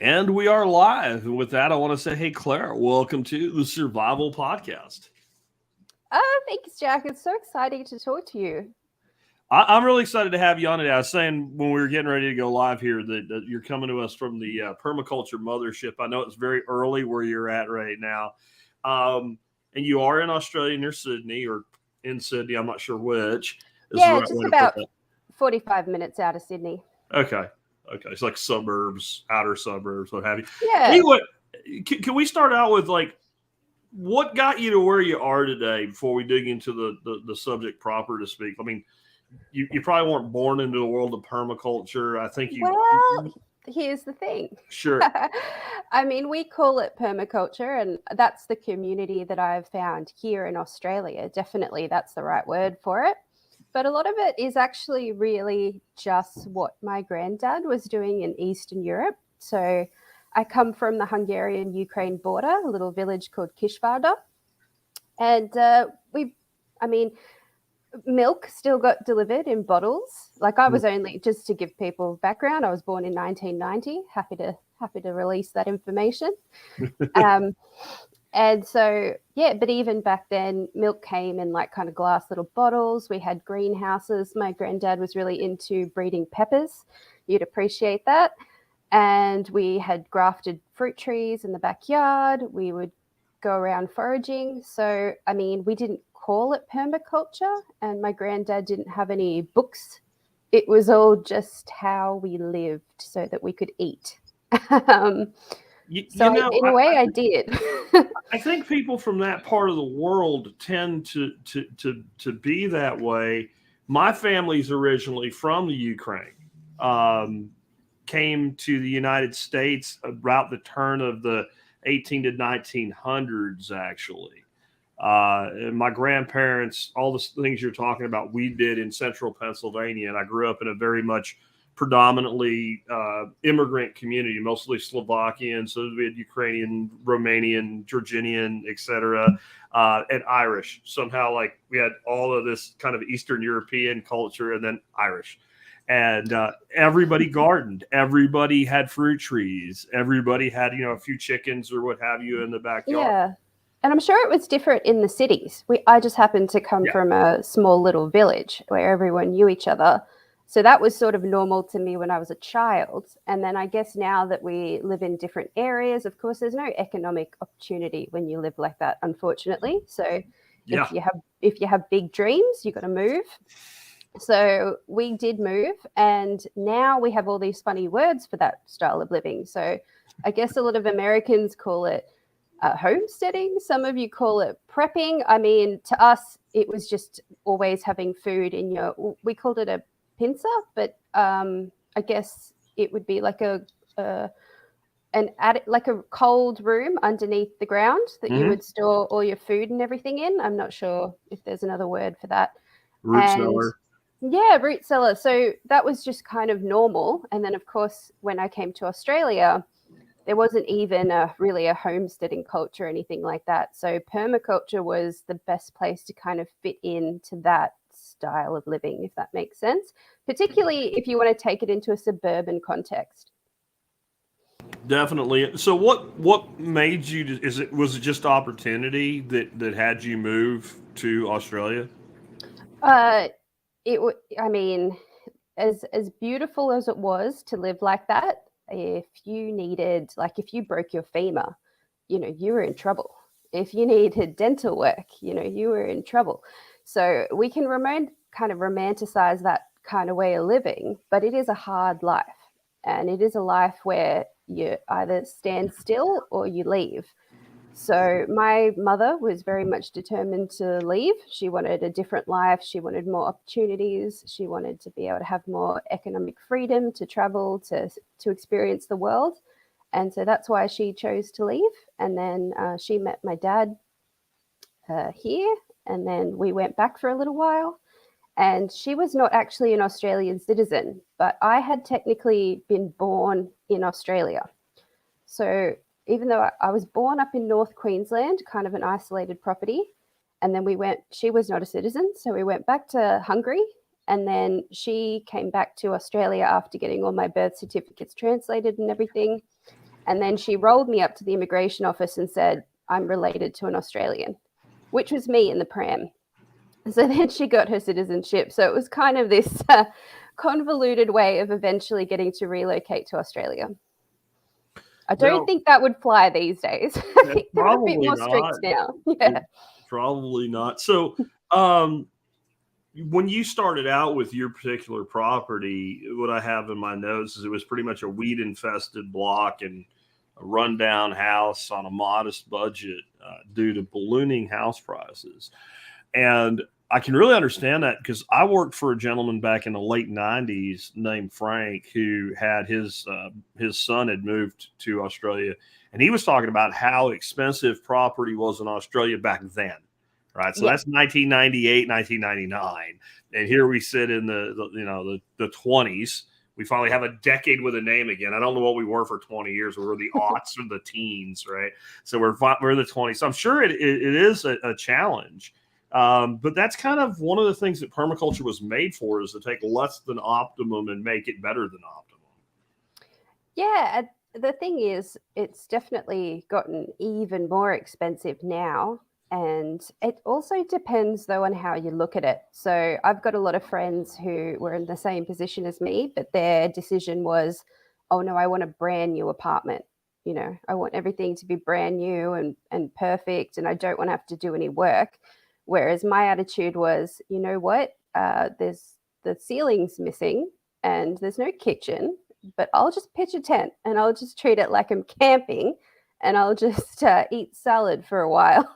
And we are live. And with that, I want to say, hey, Clara, welcome to the Survival Podcast. Thanks, Jack. It's so exciting to talk to you. I'm really excited to have you on today. I was saying when we were getting ready to go live here that you're coming to us from the Permaculture Mothership. I know it's very early where you're at right now. And you are in Australia near Sydney or in Sydney. I'm not sure which is the Yeah, right just way to put about that. 45 minutes out of Sydney. Okay. Okay. It's like suburbs, outer suburbs, what have you. Yeah. Anyway, can we start out with like, what got you to where you are today before we dig into the subject proper to speak? I mean, you probably weren't born into the world of permaculture. I think you. Well, here's the thing. Sure. I mean, we call it permaculture, and that's the community that I've found here in Australia. Definitely, that's the right word for it. But a lot of it is actually really just what my granddad was doing in Eastern Europe. So I come from the Hungarian-Ukraine border, a little village called Kisvárda. And I mean, milk still got delivered in bottles. Like I was only, just to give people background, I was born in 1990. Happy to release that information. And so, yeah, but even back then, milk came in like kind of glass little bottles. We had greenhouses. My granddad was really into breeding peppers. You'd appreciate that. And we had grafted fruit trees in the backyard. We would go around foraging. So, I mean, we didn't call it permaculture, and my granddad didn't have any books. It was all just how we lived so that we could eat. In a way, I did. I think people from that part of the world tend to be that way. My family's originally from the Ukraine. Came to the United States about the turn of the 18 to 1900s, actually. And my grandparents, all the things you're talking about, we did in central Pennsylvania. And I grew up in a very much predominantly immigrant community, mostly Slovakian. So we had Ukrainian, Romanian, Georgian, etc., and Irish. Somehow, like we had all of this kind of Eastern European culture and then Irish. And everybody gardened. Everybody had fruit trees. Everybody had, a few chickens or what have you in the backyard. Yeah. And I'm sure it was different in the cities. I just happened to come from a small little village where everyone knew each other. So that was sort of normal to me when I was a child. And then I guess now that we live in different areas, of course, there's no economic opportunity when you live like that, unfortunately. So if you have big dreams, you got to move. So we did move, and now we have all these funny words for that style of living. So I guess a lot of Americans call it homesteading. Some of you call it prepping. I mean, to us, it was just always having food in we called it a pincer, but I guess it would be like an attic, like a cold room underneath the ground that you would store all your food and everything in. I'm not sure if there's another word for that. Root cellar. Yeah, root cellar. So that was just kind of normal. And then, of course, when I came to Australia, there wasn't even really a homesteading culture or anything like that. So permaculture was the best place to kind of fit into that style of living, if that makes sense, particularly if you want to take it into a suburban context. Definitely. So what made you, was it just opportunity that had you move to Australia? I mean, as beautiful as it was to live like that, if you broke your femur, you were in trouble. If you needed dental work, you were in trouble. So we can kind of romanticize that kind of way of living, but it is a hard life. And it is a life where you either stand still or you leave. So my mother was very much determined to leave. She wanted a different life. She wanted more opportunities. She wanted to be able to have more economic freedom to travel, to experience the world. And so that's why she chose to leave. And then she met my dad here. And then we went back for a little while. And she was not actually an Australian citizen, but I had technically been born in Australia. So even though I was born up in North Queensland, kind of an isolated property, and then she was not a citizen, so we went back to Hungary, and then she came back to Australia after getting all my birth certificates translated and everything. And then she rolled me up to the immigration office and said, I'm related to an Australian, which was me in the pram. So then she got her citizenship. So it was kind of this convoluted way of eventually getting to relocate to Australia. I don't think that would fly these days. I think they're a bit more strict now. Yeah. Probably not. So when you started out with your particular property, what I have in my notes is it was pretty much a weed infested block and a rundown house on a modest budget due to ballooning house prices. And I can really understand that because I worked for a gentleman back in the late 90s named Frank who had his son had moved to Australia, and he was talking about how expensive property was in Australia back then. Right. So that's 1998, 1999. And here we sit in the 20s. We finally have a decade with a name again. I don't know what we were for 20 years. We were the aughts or the teens. Right. So we're in the 20s. So I'm sure it is a challenge. But that's kind of one of the things that permaculture was made for, is to take less than optimum and make it better than optimum. Yeah. The thing is, it's definitely gotten even more expensive now. And it also depends, though, on how you look at it. So I've got a lot of friends who were in the same position as me, but their decision was, oh, no, I want a brand new apartment. You know, I want everything to be brand new and perfect, and I don't want to have to do any work. Whereas my attitude was, you know what, there's the ceiling's missing and there's no kitchen, but I'll just pitch a tent and I'll just treat it like I'm camping, and I'll just eat salad for a while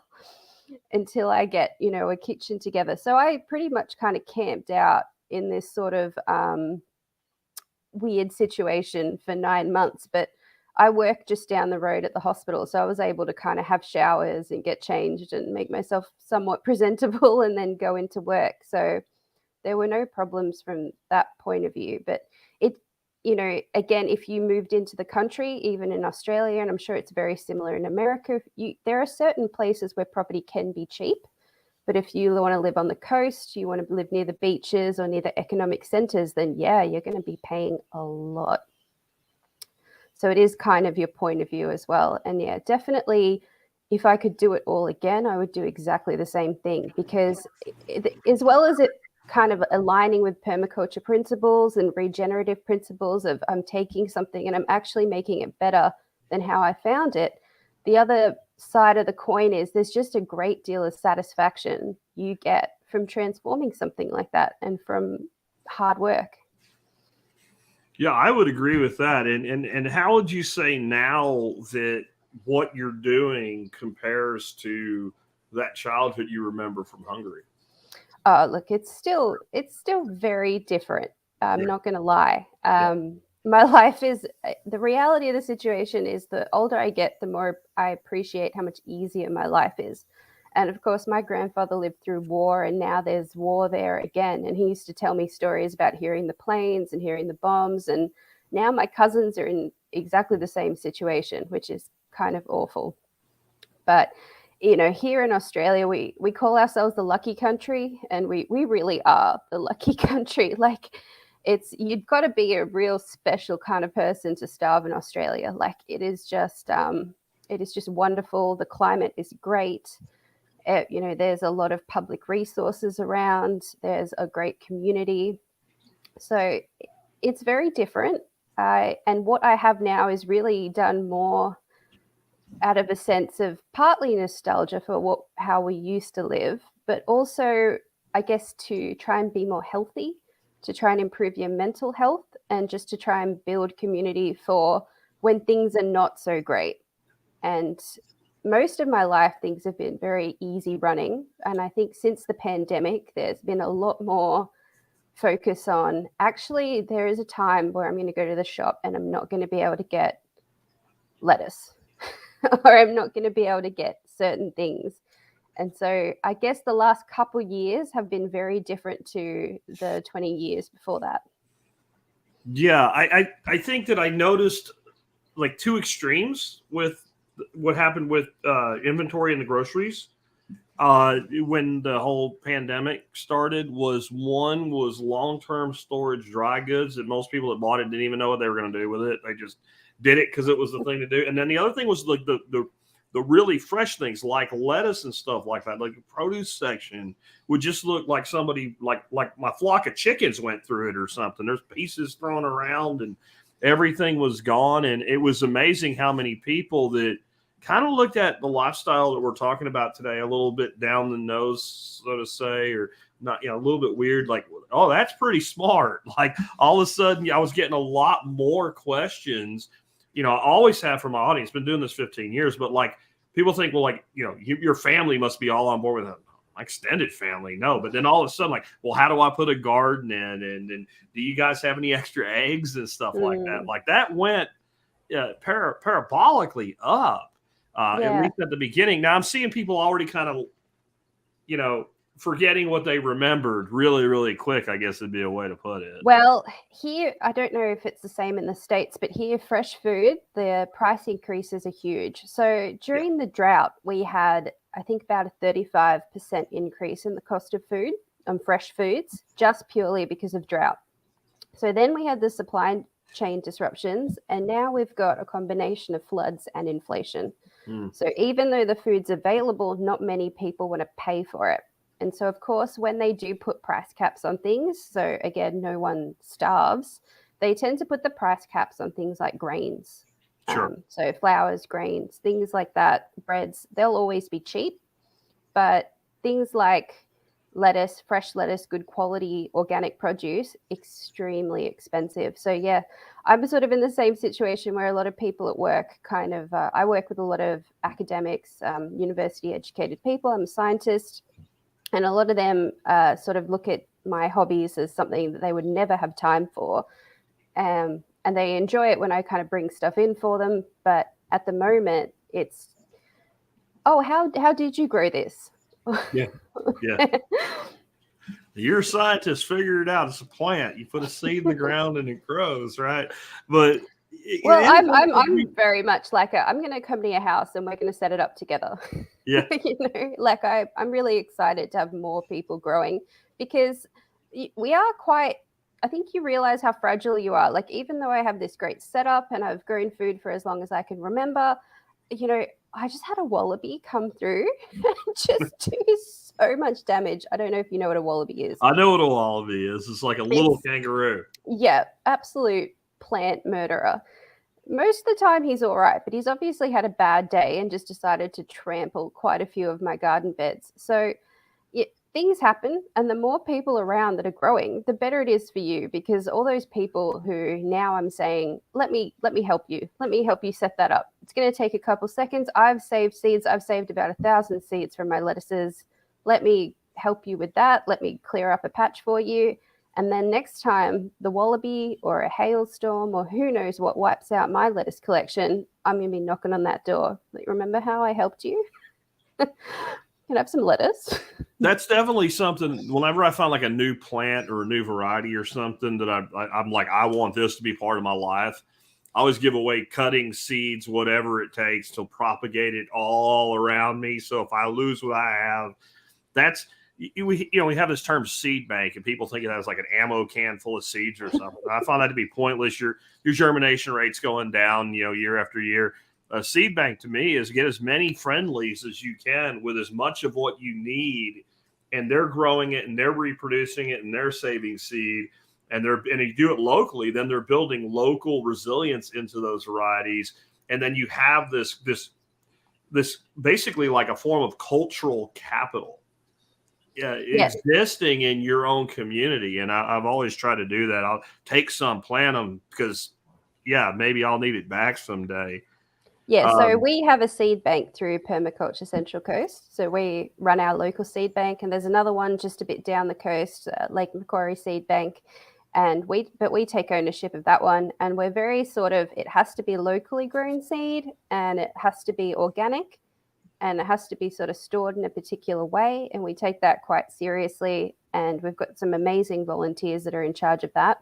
until I get, a kitchen together. So I pretty much kind of camped out in this sort of weird situation for 9 months, but I work just down the road at the hospital. So I was able to kind of have showers and get changed and make myself somewhat presentable and then go into work. So there were no problems from that point of view. But again, if you moved into the country, even in Australia, and I'm sure it's very similar in America, there are certain places where property can be cheap. But if you want to live on the coast, you want to live near the beaches or near the economic centers, then yeah, you're going to be paying a lot. So it is kind of your point of view as well. And yeah, definitely, if I could do it all again, I would do exactly the same thing, because as well as it kind of aligning with permaculture principles and regenerative principles of I'm taking something and I'm actually making it better than how I found it, the other side of the coin is there's just a great deal of satisfaction you get from transforming something like that and from hard work. Yeah, I would agree with that. And how would you say now that what you're doing compares to that childhood you remember from Hungary? Look, it's still very different. I'm not going to lie. My life is, the reality of the situation is, the older I get, the more I appreciate how much easier my life is. And of course, my grandfather lived through war, and now there's war there again. And he used to tell me stories about hearing the planes and hearing the bombs. And now my cousins are in exactly the same situation, which is kind of awful. But here in Australia, we call ourselves the lucky country, and we really are the lucky country. Like, you've got to be a real special kind of person to starve in Australia. Like, it is just wonderful. The climate is great. There's a lot of public resources around. There's a great community. So it's very different. And what I have now is really done more out of a sense of partly nostalgia for how we used to live, but also, I guess, to try and be more healthy, to try and improve your mental health, and just to try and build community for when things are not so great. And most of my life, things have been very easy running. And I think since the pandemic, there's been a lot more focus on, actually, there is a time where I'm going to go to the shop and I'm not going to be able to get lettuce. Or I'm not going to be able to get certain things. And so I guess the last couple years have been very different to the 20 years before that. Yeah, I think that I noticed like two extremes with what happened with inventory in the groceries. When the whole pandemic started, was long-term storage dry goods that most people that bought it didn't even know what they were going to do with it. They just did it because it was the thing to do. And then the other thing was like the really fresh things like lettuce and stuff like that. Like the produce section would just look like somebody like my flock of chickens went through it or something. There's pieces thrown around and everything was gone. And it was amazing how many people that kind of looked at the lifestyle that we're talking about today a little bit down the nose, so to say, or not, a little bit weird. Like, oh, that's pretty smart. Like all of a sudden I was getting a lot more questions. I always have from my audience, been doing this 15 years, but like people think, well, like, your family must be all on board with it. My extended family, no. But then all of a sudden, like, well, how do I put a garden in? And do you guys have any extra eggs and stuff like that? Like that went parabolically up. At least at the beginning. Now I'm seeing people already kind of, forgetting what they remembered really, really quick, I guess would be a way to put it. Well, here, I don't know if it's the same in the States, but here, fresh food, the price increases are huge. So during the drought, we had, I think, about a 35% increase in the cost of food on fresh foods, just purely because of drought. So then we had the supply chain disruptions, and now we've got a combination of floods and inflation. So even though the food's available, not many people want to pay for it. And so, of course, when they do put price caps on things, so again, no one starves, they tend to put the price caps on things like grains. Sure. So flours, grains, things like that, breads, they'll always be cheap. But things like lettuce, fresh lettuce, good quality organic produce, extremely expensive. So yeah, I'm sort of in the same situation where a lot of people at work kind of, I work with a lot of academics, university educated people. I'm a scientist, and a lot of them sort of look at my hobbies as something that they would never have time for. And they enjoy it when I kind of bring stuff in for them. But at the moment, it's, oh, how did you grow this? Yeah. You're a scientist, figure it out. It's a plant. You put a seed in the ground and it grows, right? But I'm very much like I'm going to come to your house and we're going to set it up together. Yeah. Like I'm really excited to have more people growing, because we are quite, I think you realize how fragile you are. Like, even though I have this great setup and I've grown food for as long as I can remember, I just had a wallaby come through and just do so much damage. I don't know if you know what a wallaby is. I know what a wallaby is. It's like a little kangaroo. Yeah, absolute plant murderer. Most of the time he's all right, but he's obviously had a bad day and just decided to trample quite a few of my garden beds. So things happen, and the more people around that are growing, the better it is for you, because all those people who now I'm saying, let me help you. Let me help you set that up. It's going to take a couple seconds. I've saved seeds. I've saved about 1,000 seeds from my lettuces. Let me help you with that. Let me clear up a patch for you. And then next time the wallaby or a hailstorm or who knows what wipes out my lettuce collection, I'm going to be knocking on that door. Like, remember how I helped you? Can I have some lettuce? That's definitely something. Whenever I find like a new plant or a new variety or something that I'm like, I want this to be part of my life, I always give away cuttings, seeds, whatever it takes to propagate it all around me. So if I lose what I have, that's, we have this term seed bank, and people think of that as like an ammo can full of seeds or something. I find that to be pointless. Your germination rate's going down, year after year. A seed bank to me is get as many friendlies as you can with as much of what you need, and they're growing it and they're reproducing it and they're saving seed, and you do it locally, then they're building local resilience into those varieties. And then you have this basically like a form of cultural capital existing in your own community. And I've always tried to do that. I'll take some, plant them, because maybe I'll need it back someday. Yeah, so we have a seed bank through Permaculture Central Coast. So we run our local seed bank, and there's another one just a bit down the coast, Lake Macquarie Seed Bank. And we take ownership of that one. And we're very it has to be locally grown seed, and it has to be organic, and it has to be sort of stored in a particular way. And we take that quite seriously. And we've got some amazing volunteers that are in charge of that.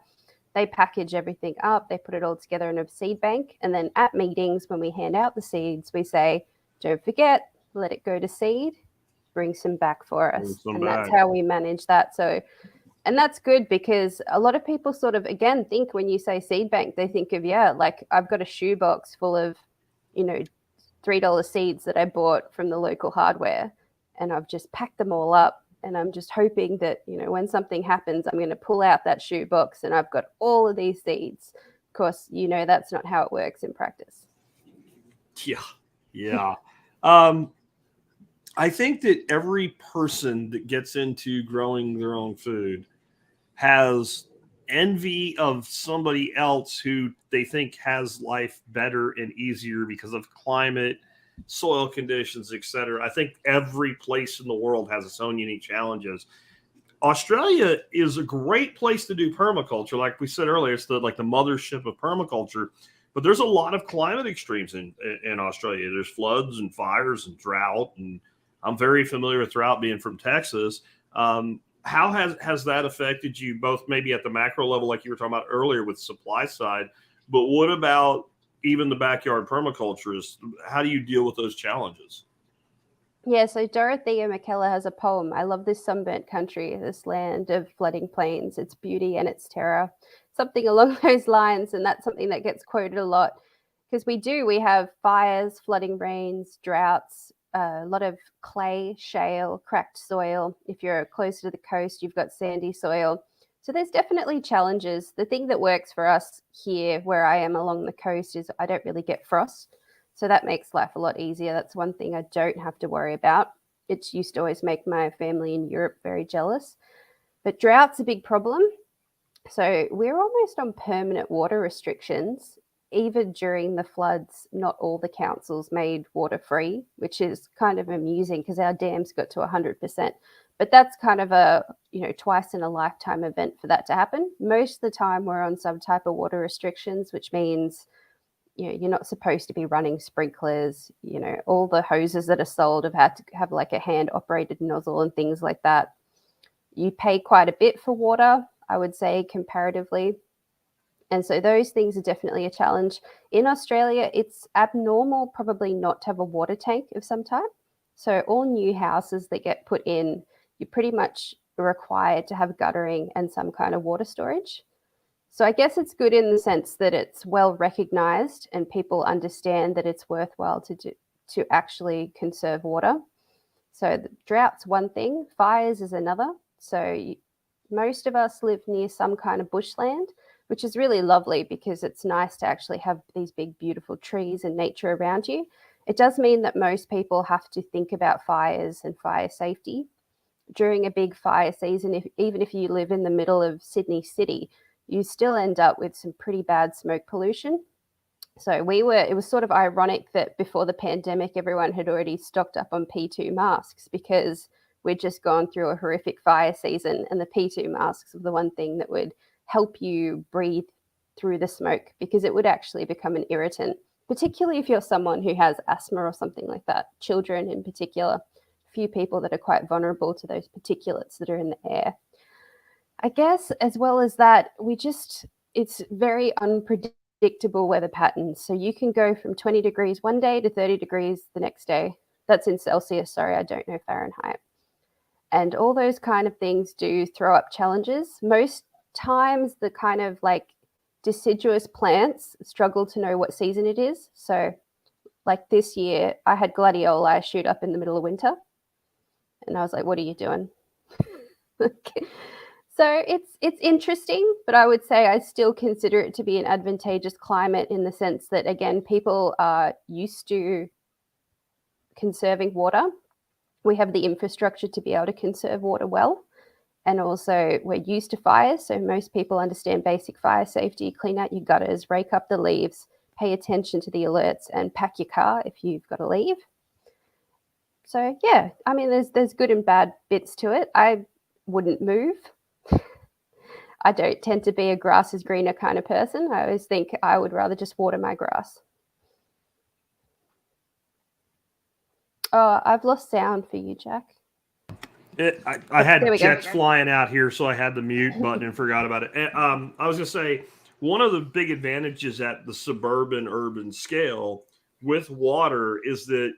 They package everything up. They put it all together in a seed bank. And then at meetings, when we hand out the seeds, we say, don't forget, let it go to seed. bring some back for Bring us. some And that's back. how we manage that. So, and that's good because a lot of people sort of, again, think when you say seed bank, they think of, yeah, like I've got a shoebox full of, you know, $3 seeds that I bought from the local hardware, and I've just packed them all up. And I'm just hoping that, you know, when something happens, I'm going to pull out that shoebox and I've got all of these seeds. Of course, you know, that's not how it works in practice. Yeah. Yeah. I think that every person that gets into growing their own food has envy of somebody else who they think has life better and easier because of climate, soil conditions, etc. I think every place in the world has its own unique challenges. Australia is a great place to do permaculture. Like we said earlier, it's the mothership of permaculture. But there's a lot of climate extremes in Australia. There's floods and fires and drought, and I'm very familiar with drought being from Texas. How has that affected you both maybe at the macro level, like you were talking about earlier with supply side, but what about even the backyard permaculture? How do you deal with those challenges? Yeah, so Dorothea McKellar has a poem. I love this sunburnt country, this land of flooding plains, its beauty and its terror, something along those lines. And that's something that gets quoted a lot because we have fires, flooding rains, droughts, a lot of clay, shale, cracked soil. If you're closer to the coast, you've got sandy soil. So there's definitely challenges. The thing that works for us here, where I am along the coast, is I don't really get frost. So that makes life a lot easier. That's one thing I don't have to worry about. It used to always make my family in Europe very jealous. But drought's a big problem. So we're almost on permanent water restrictions. Even during the floods, not all the councils made water free, which is kind of amusing because our dams got to 100%. But that's kind of a, you know, twice in a lifetime event for that to happen. Most of the time we're on some type of water restrictions, which means, you know, you're not supposed to be running sprinklers. You know, all the hoses that are sold have had to have like a hand operated nozzle and things like that. You pay quite a bit for water, I would say, comparatively. And so those things are definitely a challenge. In Australia, it's abnormal probably not to have a water tank of some type. So all new houses that get put in, you're pretty much required to have guttering and some kind of water storage. So I guess it's good in the sense that it's well recognized and people understand that it's worthwhile to actually conserve water. So the drought's one thing, fires is another. So most of us live near some kind of bushland, which is really lovely because it's nice to actually have these big, beautiful trees and nature around you. It does mean that most people have to think about fires and fire safety. During a big fire season, even if you live in the middle of Sydney City, you still end up with some pretty bad smoke pollution. So it was sort of ironic that before the pandemic, everyone had already stocked up on P2 masks because we'd just gone through a horrific fire season, and the P2 masks are the one thing that would help you breathe through the smoke because it would actually become an irritant, particularly if you're someone who has asthma or something like that, children in particular, few people that are quite vulnerable to those particulates that are in the air. I guess as well as that, it's very unpredictable weather patterns. So you can go from 20 degrees one day to 30 degrees the next day. That's in Celsius, sorry, I don't know Fahrenheit. And all those kind of things do throw up challenges. Most times the kind of like deciduous plants struggle to know what season it is. So like this year, I had gladioli shoot up in the middle of winter. And I was like, what are you doing? So it's interesting, but I would say I still consider it to be an advantageous climate in the sense that, again, people are used to conserving water. We have the infrastructure to be able to conserve water well. And also we're used to fires. So most people understand basic fire safety, clean out your gutters, rake up the leaves, pay attention to the alerts, and pack your car if you've got to leave. So yeah, I mean, there's good and bad bits to it. I wouldn't move. I don't tend to be a grass is greener kind of person. I always think I would rather just water my grass. Oh, I've lost sound for you, Jack. I had There we go. jets flying out here, so I had the mute button and forgot about it. And, I was going to say, one of the big advantages at the suburban urban scale with water is that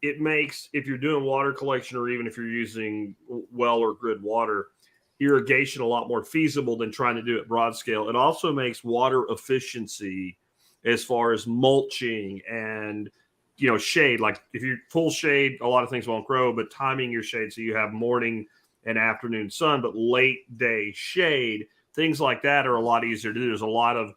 it makes, if you're doing water collection or even if you're using well or grid water, irrigation a lot more feasible than trying to do it broad scale. It also makes water efficiency as far as mulching and shade. Like if you're full shade, a lot of things won't grow, but timing your shade so you have morning and afternoon sun, but late day shade, things like that are a lot easier to do. There's a lot of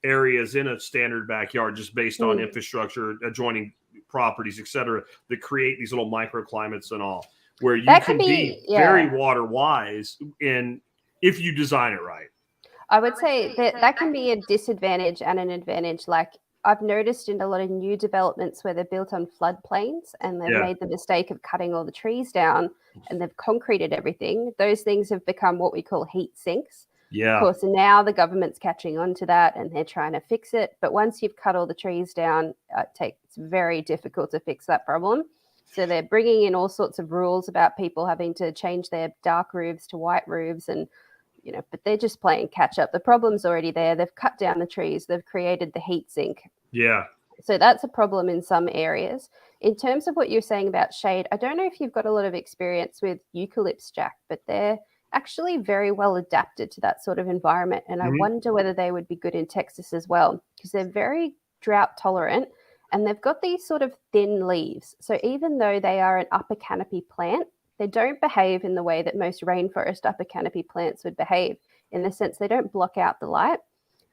areas in a standard backyard just based on infrastructure, adjoining properties, et cetera, that create these little microclimates and all, where you can be very water wise in if you design it right. I would say that can be a disadvantage and an advantage. Like I've noticed in a lot of new developments where they're built on floodplains and they've made the mistake of cutting all the trees down and they've concreted everything. Those things have become what we call heat sinks. Yeah. Of course, now the government's catching on to that and they're trying to fix it. But once you've cut all the trees down, it's very difficult to fix that problem. So they're bringing in all sorts of rules about people having to change their dark roofs to white roofs and, but they're just playing catch up. The problem's already there. They've cut down the trees. They've created the heat sink. Yeah. So that's a problem in some areas. In terms of what you're saying about shade, I don't know if you've got a lot of experience with eucalypts, Jack, but they're actually very well adapted to that sort of environment. And I wonder whether they would be good in Texas as well, because they're very drought tolerant and they've got these sort of thin leaves. So even though they are an upper canopy plant, they don't behave in the way that most rainforest upper canopy plants would behave, in the sense they don't block out the light.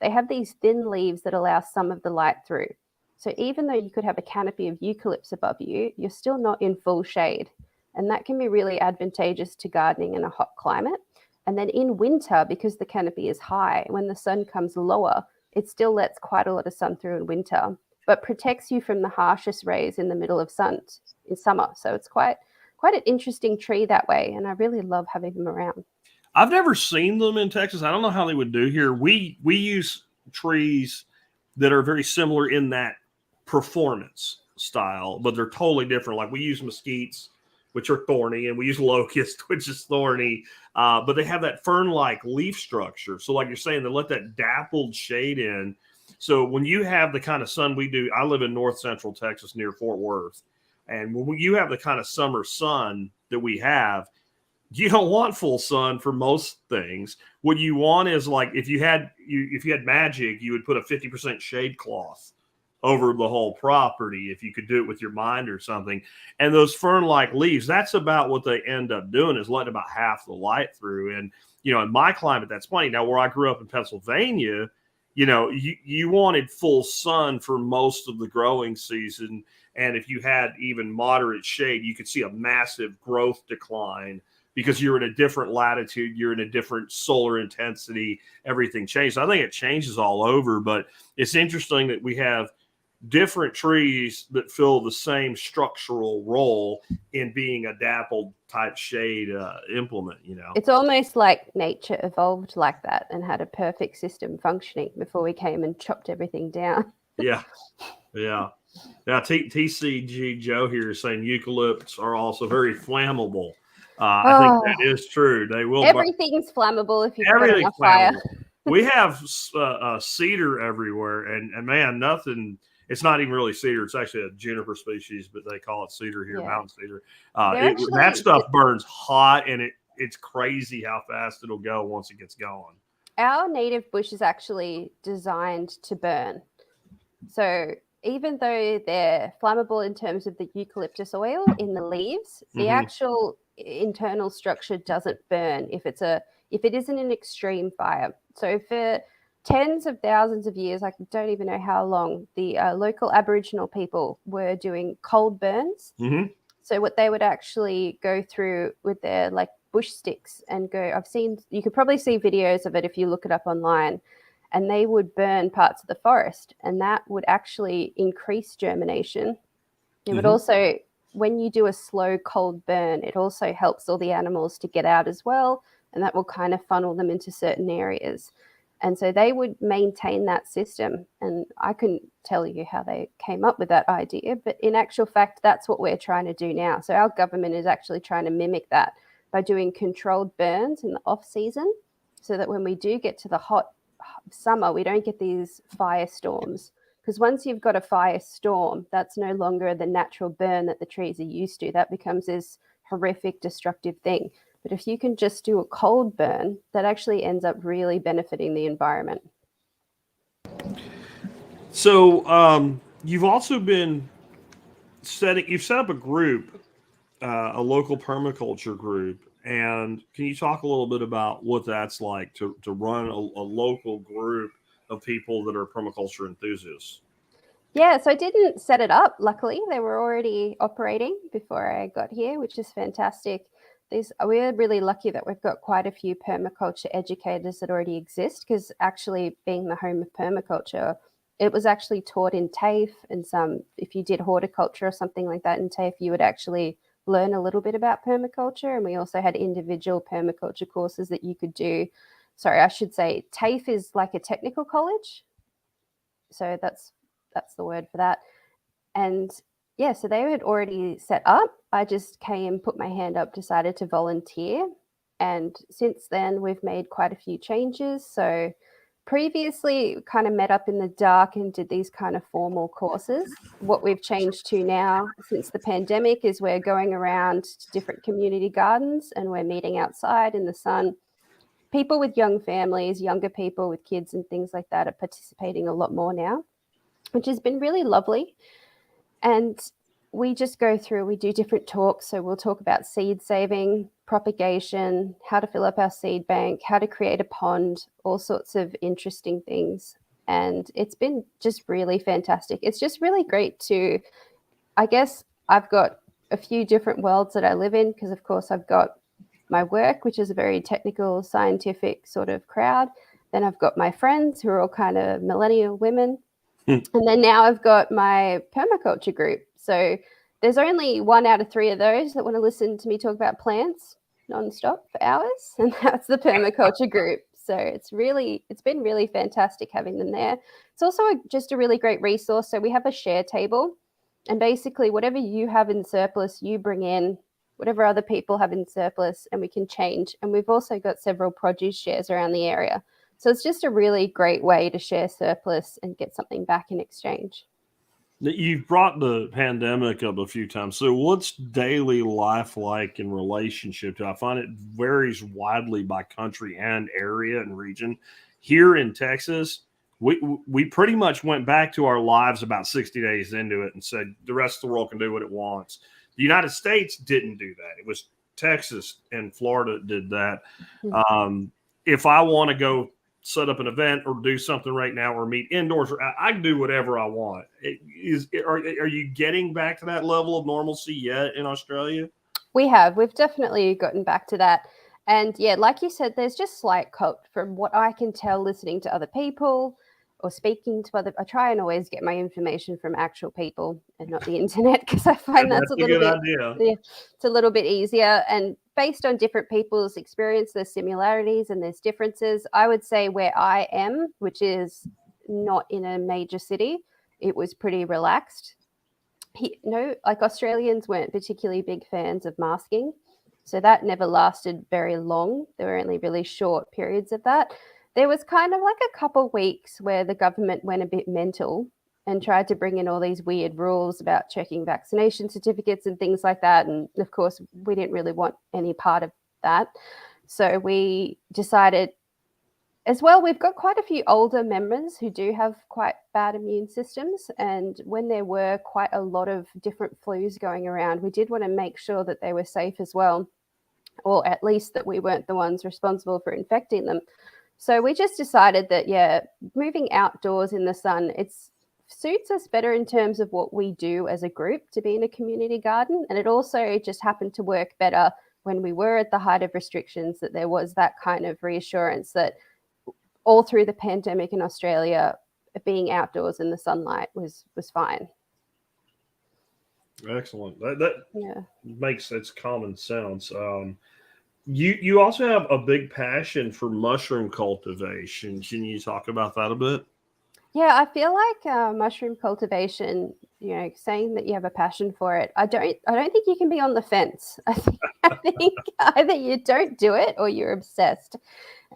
They have these thin leaves that allow some of the light through. So even though you could have a canopy of eucalypts above you, you're still not in full shade. And that can be really advantageous to gardening in a hot climate. And then in winter, because the canopy is high, when the sun comes lower, it still lets quite a lot of sun through in winter, but protects you from the harshest rays in the middle of sun in summer. So it's quite an interesting tree that way. And I really love having them around. I've never seen them in Texas. I don't know how they would do here. We use trees that are very similar in that performance style, but they're totally different. Like we use mesquites, which are thorny, and we use locust, which is thorny, but they have that fern-like leaf structure. So like you're saying, they let that dappled shade in. So when you have the kind of sun we do, I live in north central Texas near Fort Worth, and when you have the kind of summer sun that we have, you don't want full sun for most things. What you want is like if you had magic, you would put a 50% shade cloth over the whole property if you could do it with your mind or something. And those fern-like leaves, that's about what they end up doing, is letting about half the light through. And, in my climate, that's plenty. Now, where I grew up in Pennsylvania, you wanted full sun for most of the growing season. And if you had even moderate shade, you could see a massive growth decline because you're in a different latitude, you're in a different solar intensity, everything changed. I think it changes all over, but it's interesting that we have different trees that fill the same structural role in being a dappled type shade implement. It's almost like nature evolved like that and had a perfect system functioning before we came and chopped everything down. Yeah. Now TCG Joe here is saying eucalypts are also very flammable. I think that is true. They will. Everything's flammable if you've got enough fire. We have cedar everywhere, and man, nothing. It's not even really cedar. It's actually a juniper species, but they call it cedar here, mountain cedar. That stuff burns hot, and it's crazy how fast it'll go once it gets going. Our native bush is actually designed to burn. So even though they're flammable in terms of the eucalyptus oil in the leaves, the actual internal structure doesn't burn if it isn't an extreme fire. So for tens of thousands of years, I don't even know how long, the local Aboriginal people were doing cold burns. So what they would actually go through with their bush sticks and you could probably see videos of it if you look it up online, and they would burn parts of the forest, and that would actually increase germination. It would also, when you do a slow cold burn, it also helps all the animals to get out as well, and that will kind of funnel them into certain areas. And so they would maintain that system, and I couldn't tell you how they came up with that idea, but in actual fact, that's what we're trying to do now. So our government is actually trying to mimic that by doing controlled burns in the off season, so that when we do get to the hot summer, we don't get these firestorms, because once you've got a firestorm, that's no longer the natural burn that the trees are used to. That becomes this horrific, destructive thing. But if you can just do a cold burn, that actually ends up really benefiting the environment. So you've also been you've set up a group, a local permaculture group. And can you talk a little bit about what that's like to run a local group of people that are permaculture enthusiasts? Yeah, so I didn't set it up. Luckily, they were already operating before I got here, which is fantastic. We're really lucky that we've got quite a few permaculture educators that already exist, because actually being the home of permaculture, it was actually taught in TAFE, and if you did horticulture or something like that in TAFE, you would actually learn a little bit about permaculture. And we also had individual permaculture courses that you could do. Sorry, I should say TAFE is like a technical college. So that's the word for that. And yeah, so they had already set up. I just came, put my hand up, decided to volunteer. And since then, we've made quite a few changes. So previously, kind of met up in the dark and did these kind of formal courses. What we've changed to now since the pandemic is we're going around to different community gardens and we're meeting outside in the sun. People with young families, younger people with kids and things like that are participating a lot more now, which has been really lovely. And we just go through, we do different talks. So we'll talk about seed saving, propagation, how to fill up our seed bank, how to create a pond, all sorts of interesting things. And it's been just really fantastic. It's just really great to, I guess I've got a few different worlds that I live in, because of course I've got my work, which is a very technical, scientific sort of crowd. Then I've got my friends who are all kind of millennial women. And then now I've got my permaculture group. So there's only 1 out of 3 of those that want to listen to me talk about plants nonstop for hours. And that's the permaculture group. So it's been really fantastic having them there. It's also just a really great resource. So we have a share table, and basically whatever you have in surplus, you bring in, whatever other people have in surplus, and we can change. And we've also got several produce shares around the area. So it's just a really great way to share surplus and get something back in exchange. You've brought the pandemic up a few times. So what's daily life like in relationship to? I find it varies widely by country and area and region. Here in Texas, we pretty much went back to our lives about 60 days into it and said the rest of the world can do what it wants. The United States didn't do that. It was Texas and Florida did that. If I want to go set up an event or do something right now or meet indoors, or I can do whatever I want. Are you getting back to that level of normalcy yet in Australia? We've definitely gotten back to that. And yeah, like you said, there's just slight cope from what I can tell listening to other people or speaking to other. I try and always get my information from actual people and not the internet, because I find that's a little bit idea. Yeah, it's a little bit easier. And based on different people's experience, there's similarities and there's differences. I would say where I am, which is not in a major city, it was pretty relaxed. Like Australians weren't particularly big fans of masking. So that never lasted very long. There were only really short periods of that. There was kind of like a couple of weeks where the government went a bit mental and tried to bring in all these weird rules about checking vaccination certificates and things like that. And of course, we didn't really want any part of that. So we decided as well, we've got quite a few older members who do have quite bad immune systems. And when there were quite a lot of different flus going around, we did want to make sure that they were safe as well, or at least that we weren't the ones responsible for infecting them. So we just decided that, yeah, moving outdoors in the sun, it suits us better in terms of what we do as a group to be in a community garden. And it also just happened to work better when we were at the height of restrictions, that there was that kind of reassurance that all through the pandemic in Australia, being outdoors in the sunlight was fine. Excellent. That makes it's common sense. You also have a big passion for mushroom cultivation. Can you talk about that a bit? Yeah, I feel like mushroom cultivation, saying that you have a passion for it, I don't think you can be on the fence. I think either you don't do it or you're obsessed.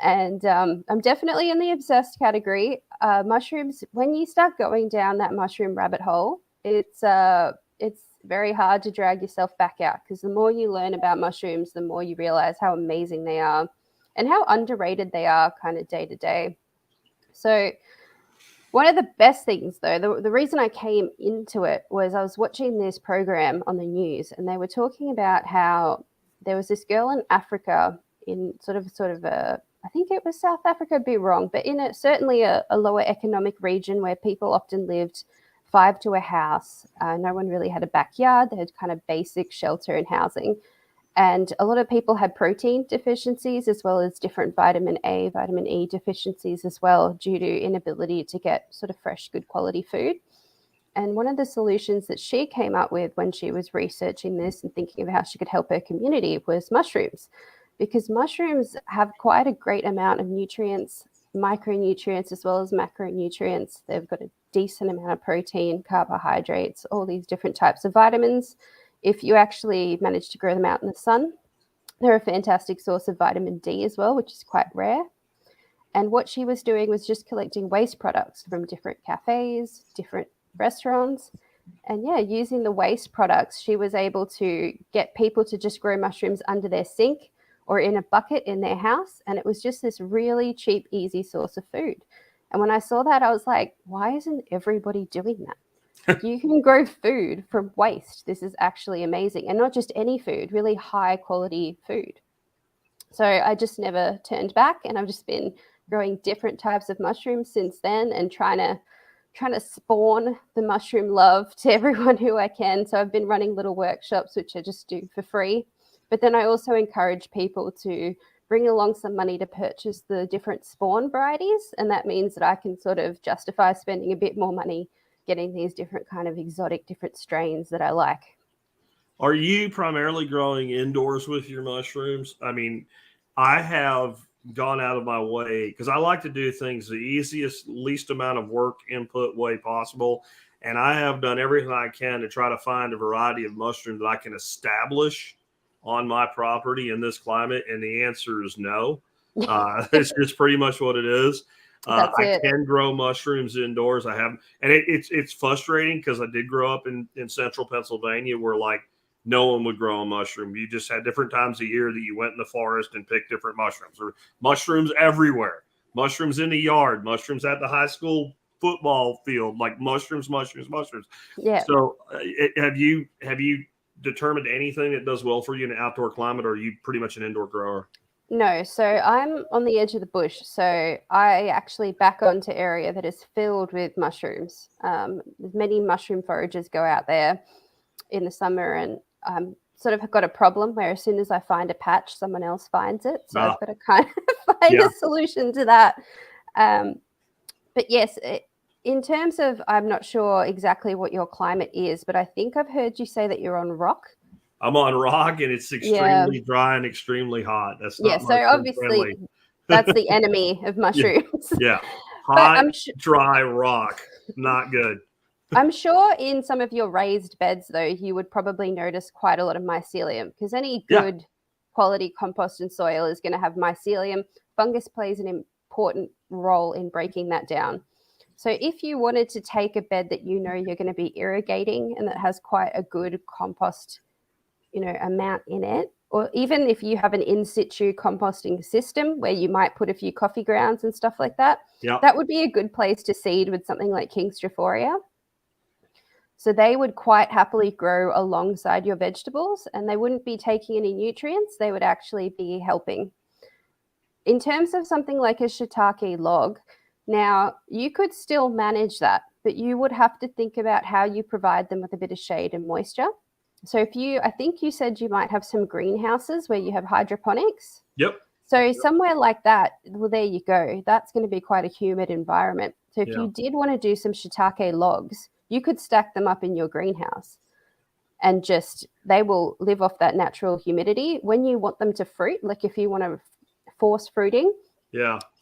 And I'm definitely in the obsessed category. Mushrooms, when you start going down that mushroom rabbit hole, it's very hard to drag yourself back out, because the more you learn about mushrooms, the more you realize how amazing they are and how underrated they are kind of day to day. So one of the best things, though, the reason I came into it was I was watching this program on the news, and they were talking about how there was this girl in Africa, in sort of a, I think it was South Africa, I'd be wrong, but in certainly a lower economic region where people often lived 5 to a house. No one really had a backyard. They had kind of basic shelter and housing. And a lot of people had protein deficiencies, as well as different vitamin A, vitamin E deficiencies as well, due to inability to get sort of fresh, good quality food. And one of the solutions that she came up with when she was researching this and thinking of how she could help her community was mushrooms, because mushrooms have quite a great amount of nutrients, micronutrients as well as macronutrients. They've got a decent amount of protein, carbohydrates, all these different types of vitamins. If you actually manage to grow them out in the sun, they're a fantastic source of vitamin D as well, which is quite rare. And what she was doing was just collecting waste products from different cafes, different restaurants. And yeah, using the waste products, she was able to get people to just grow mushrooms under their sink or in a bucket in their house. And it was just this really cheap, easy source of food. And when I saw that, I was like, why isn't everybody doing that? You can grow food from waste. This is actually amazing. And not just any food, really high quality food. So I just never turned back, and I've just been growing different types of mushrooms since then, and trying to spawn the mushroom love to everyone who I can. So I've been running little workshops, which I just do for free. But then I also encourage people to bring along some money to purchase the different spawn varieties. And that means that I can sort of justify spending a bit more money getting these different kind of exotic different strains that I like. Are you primarily growing indoors with your mushrooms? I mean, I have gone out of my way because I like to do things the easiest, least amount of work input way possible. And I have done everything I can to try to find a variety of mushrooms that I can establish on my property in this climate. And the answer is no. It's just pretty much what it is. I can grow mushrooms indoors. I have, and it's frustrating because I did grow up in central Pennsylvania where like no one would grow a mushroom. You just had different times of year that you went in the forest and picked different mushrooms. Or mushrooms everywhere, mushrooms in the yard, mushrooms at the high school football field, like mushrooms. Yeah. So have you determined anything that does well for you in an outdoor climate, or are you pretty much an indoor grower? No, so I'm on the edge of the bush. So I actually back onto area that is filled with mushrooms. Many mushroom foragers go out there in the summer, and sort of got a problem where as soon as I find a patch, someone else finds it. So I've got to kind of find a solution to that. But yes, in terms of, I'm not sure exactly what your climate is, but I think I've heard you say that you're on rock. I'm on rock, and it's extremely dry and extremely hot. That's not so obviously friendly. That's the enemy of mushrooms. Yeah. Hot, dry rock, not good. I'm sure in some of your raised beds, though, you would probably notice quite a lot of mycelium, because any good quality compost and soil is going to have mycelium. Fungus plays an important role in breaking that down. So if you wanted to take a bed that you know you're going to be irrigating and that has quite a good compost, amount in it, or even if you have an in situ composting system where you might put a few coffee grounds and stuff like that, that would be a good place to seed with something like King Strophoria. So they would quite happily grow alongside your vegetables, and they wouldn't be taking any nutrients. They would actually be helping. In terms of something like a shiitake log, now you could still manage that, but you would have to think about how you provide them with a bit of shade and moisture. So I think you said you might have some greenhouses where you have hydroponics. Yep. So somewhere like that, well, there you go. That's going to be quite a humid environment. So if you did want to do some shiitake logs, you could stack them up in your greenhouse, and they will live off that natural humidity. When you want them to fruit, like if you want to force fruiting,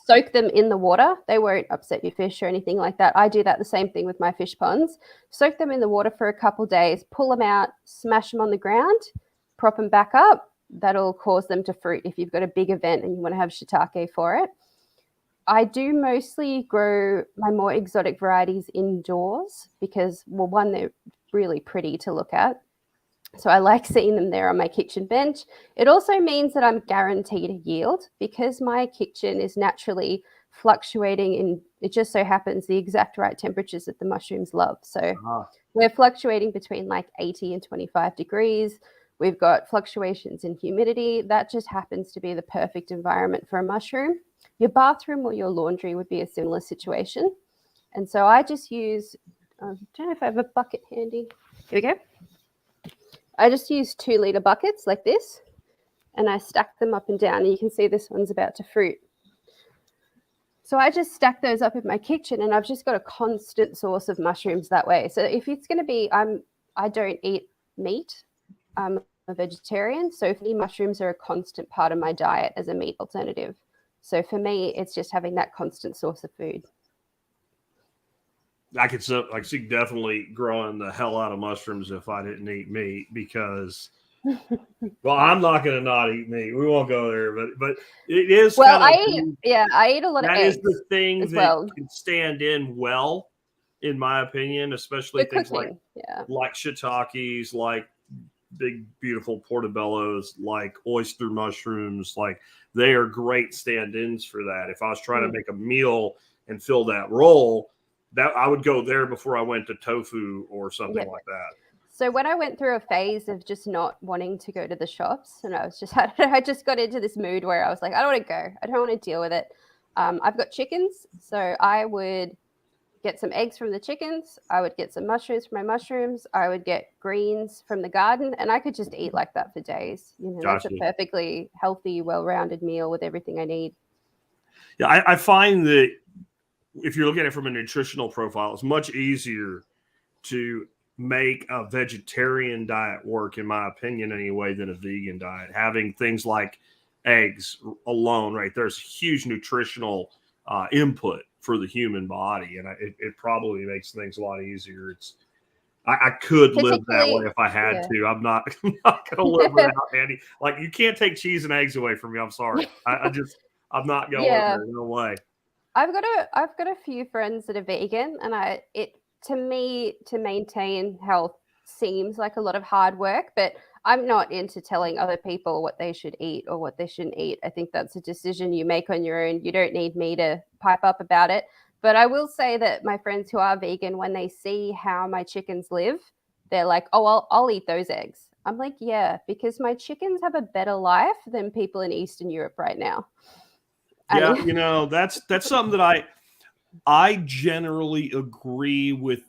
soak them in the water. They won't upset your fish or anything like that. I do that the same thing with my fish ponds. Soak them in the water for a couple of days, pull them out, smash them on the ground, prop them back up. that'll cause them to fruit if you've got a big event and you want to have shiitake for it. I do mostly grow my more exotic varieties indoors because, well, one, they're really pretty to look at. So I like seeing them there on my kitchen bench. It also means that I'm guaranteed a yield because my kitchen is naturally fluctuating in, it just so happens, the exact right temperatures that the mushrooms love. So we're fluctuating between like 80 and 25 degrees. We've got fluctuations in humidity. That just happens to be the perfect environment for a mushroom. Your bathroom or your laundry would be a similar situation. And so I just use, I don't know if I have a bucket handy. Here we go. I just use 2-liter buckets like this, and I stack them up and down. And you can see this one's about to fruit. So I just stack those up in my kitchen, and I've just got a constant source of mushrooms that way. So if it's going to be, I don't eat meat. I'm a vegetarian. So for me, mushrooms are a constant part of my diet as a meat alternative. So for me, it's just having that constant source of food. I could see definitely growing the hell out of mushrooms if I didn't eat meat because, well, I'm not going to not eat meat. We won't go there, but it is. Well, I eat a lot of eggs. That is the thing that well. can stand in well, in my opinion, especially things like shiitakes, like big beautiful portobellos, like oyster mushrooms. Like they are great stand-ins for that. If I was trying to make a meal and fill that role, that I would go there before I went to tofu or something like that. So when I went through a phase of just not wanting to go to the shops, and I just got into this mood where I was like, I don't want to go. I don't want to deal with it. I've got chickens, so I would get some eggs from the chickens. I would get some mushrooms from my mushrooms. I would get greens from the garden, and I could just eat like that for days. You know, That's a perfectly healthy, well-rounded meal with everything I need. Yeah, I find that if you're looking at it from a nutritional profile, it's much easier to make a vegetarian diet work, in my opinion, anyway, than a vegan diet. Having things like eggs alone, right? There's huge nutritional input for the human body, and it probably makes things a lot easier. I could live that way if I had to. I'm not going to live without Andy. Like, you can't take cheese and eggs away from me. I'm sorry. I'm not going there. No way. I've got a few friends that are vegan, and to me, to maintain health seems like a lot of hard work, but I'm not into telling other people what they should eat or what they shouldn't eat. I think that's a decision you make on your own. You don't need me to pipe up about it. But I will say that my friends who are vegan, when they see how my chickens live, they're like, oh, I'll eat those eggs. I'm like, yeah, because my chickens have a better life than people in Eastern Europe right now. Yeah, that's something that I generally agree with,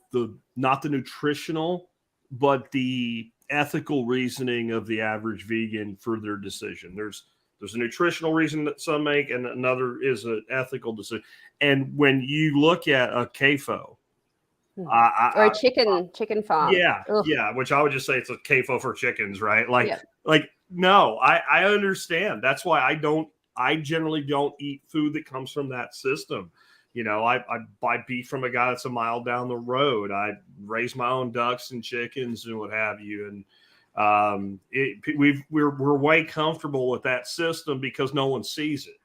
not the nutritional, but the ethical reasoning of the average vegan for their decision. There's a nutritional reason that some make, and another is an ethical decision. And when you look at a CAFO, or a chicken farm, which I would just say it's a CAFO for chickens, right? No, I understand. That's why I generally don't eat food that comes from that system. You know, I buy beef from a guy that's a mile down the road. I raise my own ducks and chickens and what have you. And we're way comfortable with that system because no one sees it,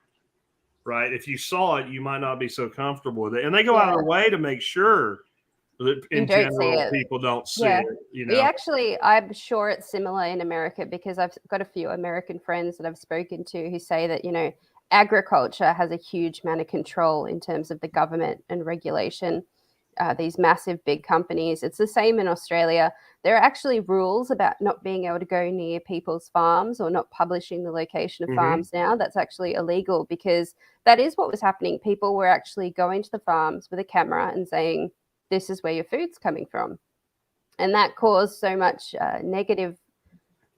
right? If you saw it, you might not be so comfortable with it. And they go out of their way to make sure that in general people don't see it. You know, I'm sure it's similar in America because I've got a few American friends that I've spoken to who say that, you know, agriculture has a huge amount of control in terms of the government and regulation. These massive big companies. It's the same in Australia. There are actually rules about not being able to go near people's farms or not publishing the location of farms now. That's actually illegal because that is what was happening. People were actually going to the farms with a camera and saying, this is where your food's coming from. And that caused so much negative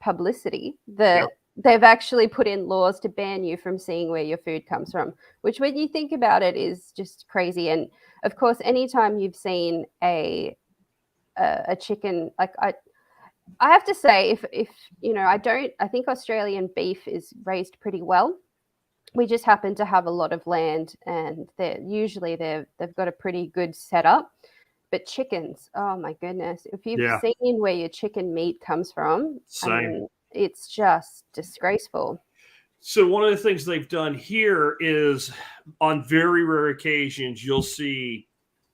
publicity that they've actually put in laws to ban you from seeing where your food comes from, which when you think about it is just crazy. And of course, anytime you've seen a chicken, like I have to say, if you know, I think Australian beef is raised pretty well. We just happen to have a lot of land, and they've got a pretty good setup. But chickens, oh my goodness! If you've seen where your chicken meat comes from, same. It's just disgraceful. So one of the things they've done here is on very rare occasions, you'll see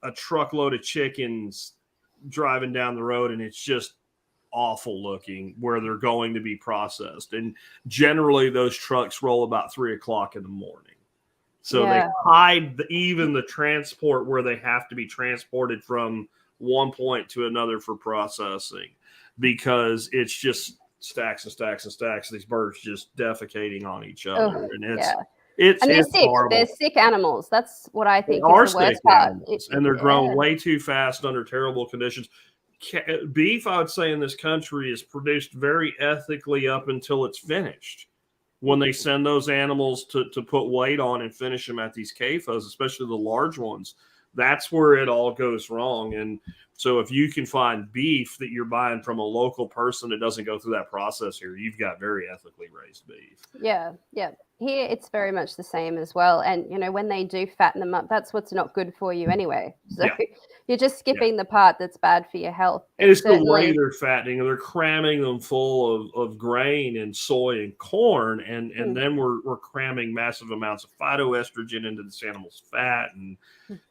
a truckload of chickens driving down the road, and it's just awful looking where they're going to be processed. And generally those trucks roll about 3:00 in the morning. So they hide even the transport where they have to be transported from one point to another for processing, because it's just stacks and stacks and stacks of these birds just defecating on each other. And they're sick. horrible. They're sick animals. That's what I think is the worst part. And they're grown way too fast under terrible conditions. Beef, I would say, in this country is produced very ethically up until it's finished. When they send those animals to put weight on and finish them at these CAFOs, especially the large ones, that's where it all goes wrong. And so if you can find beef that you're buying from a local person that doesn't go through that process here, you've got very ethically raised beef. Yeah. Here it's very much the same as well. And, when they do fatten them up, that's what's not good for you anyway. So you're just skipping the part that's bad for your health. And it's the way they're fattening. They're cramming them full of grain and soy and corn. And then we're cramming massive amounts of phytoestrogen into this animal's fat. And,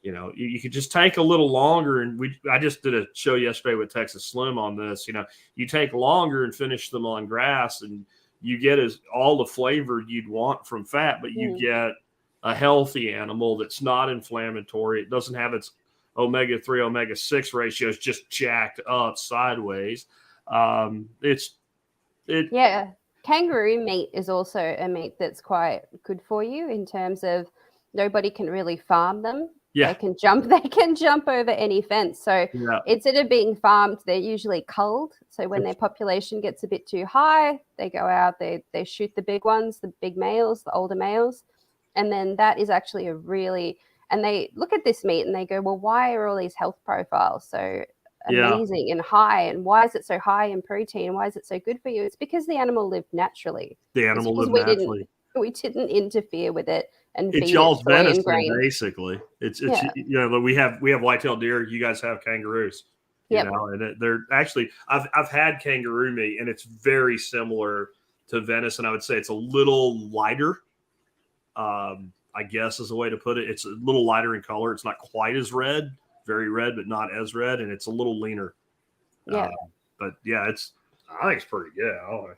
you could just take a little longer. And I just did a show yesterday with Texas Slim on this. You take longer and finish them on grass, and you get all the flavor you'd want from fat, but you get a healthy animal that's not inflammatory. It doesn't have its omega-3, omega-6 ratios just jacked up sideways. Kangaroo meat is also a meat that's quite good for you in terms of nobody can really farm them. Yeah. They can jump over any fence. So instead of being farmed, they're usually culled. So when their population gets a bit too high, they go out, they shoot the big ones, the big males, the older males. And then that is actually and they look at this meat and they go, well, why are all these health profiles so amazing and high? And why is it so high in protein? Why is it so good for you? It's because the animal lived naturally. The animal lived naturally. We didn't interfere with it. And it's y'all's venison, basically. It's we have white-tailed deer. You guys have kangaroos. And they're actually I've had kangaroo meat, and it's very similar to venison. I would say it's a little lighter. I guess is a way to put it. It's a little lighter in color. It's not quite as red, very red, but not as red, and it's a little leaner. I think it's pretty good. I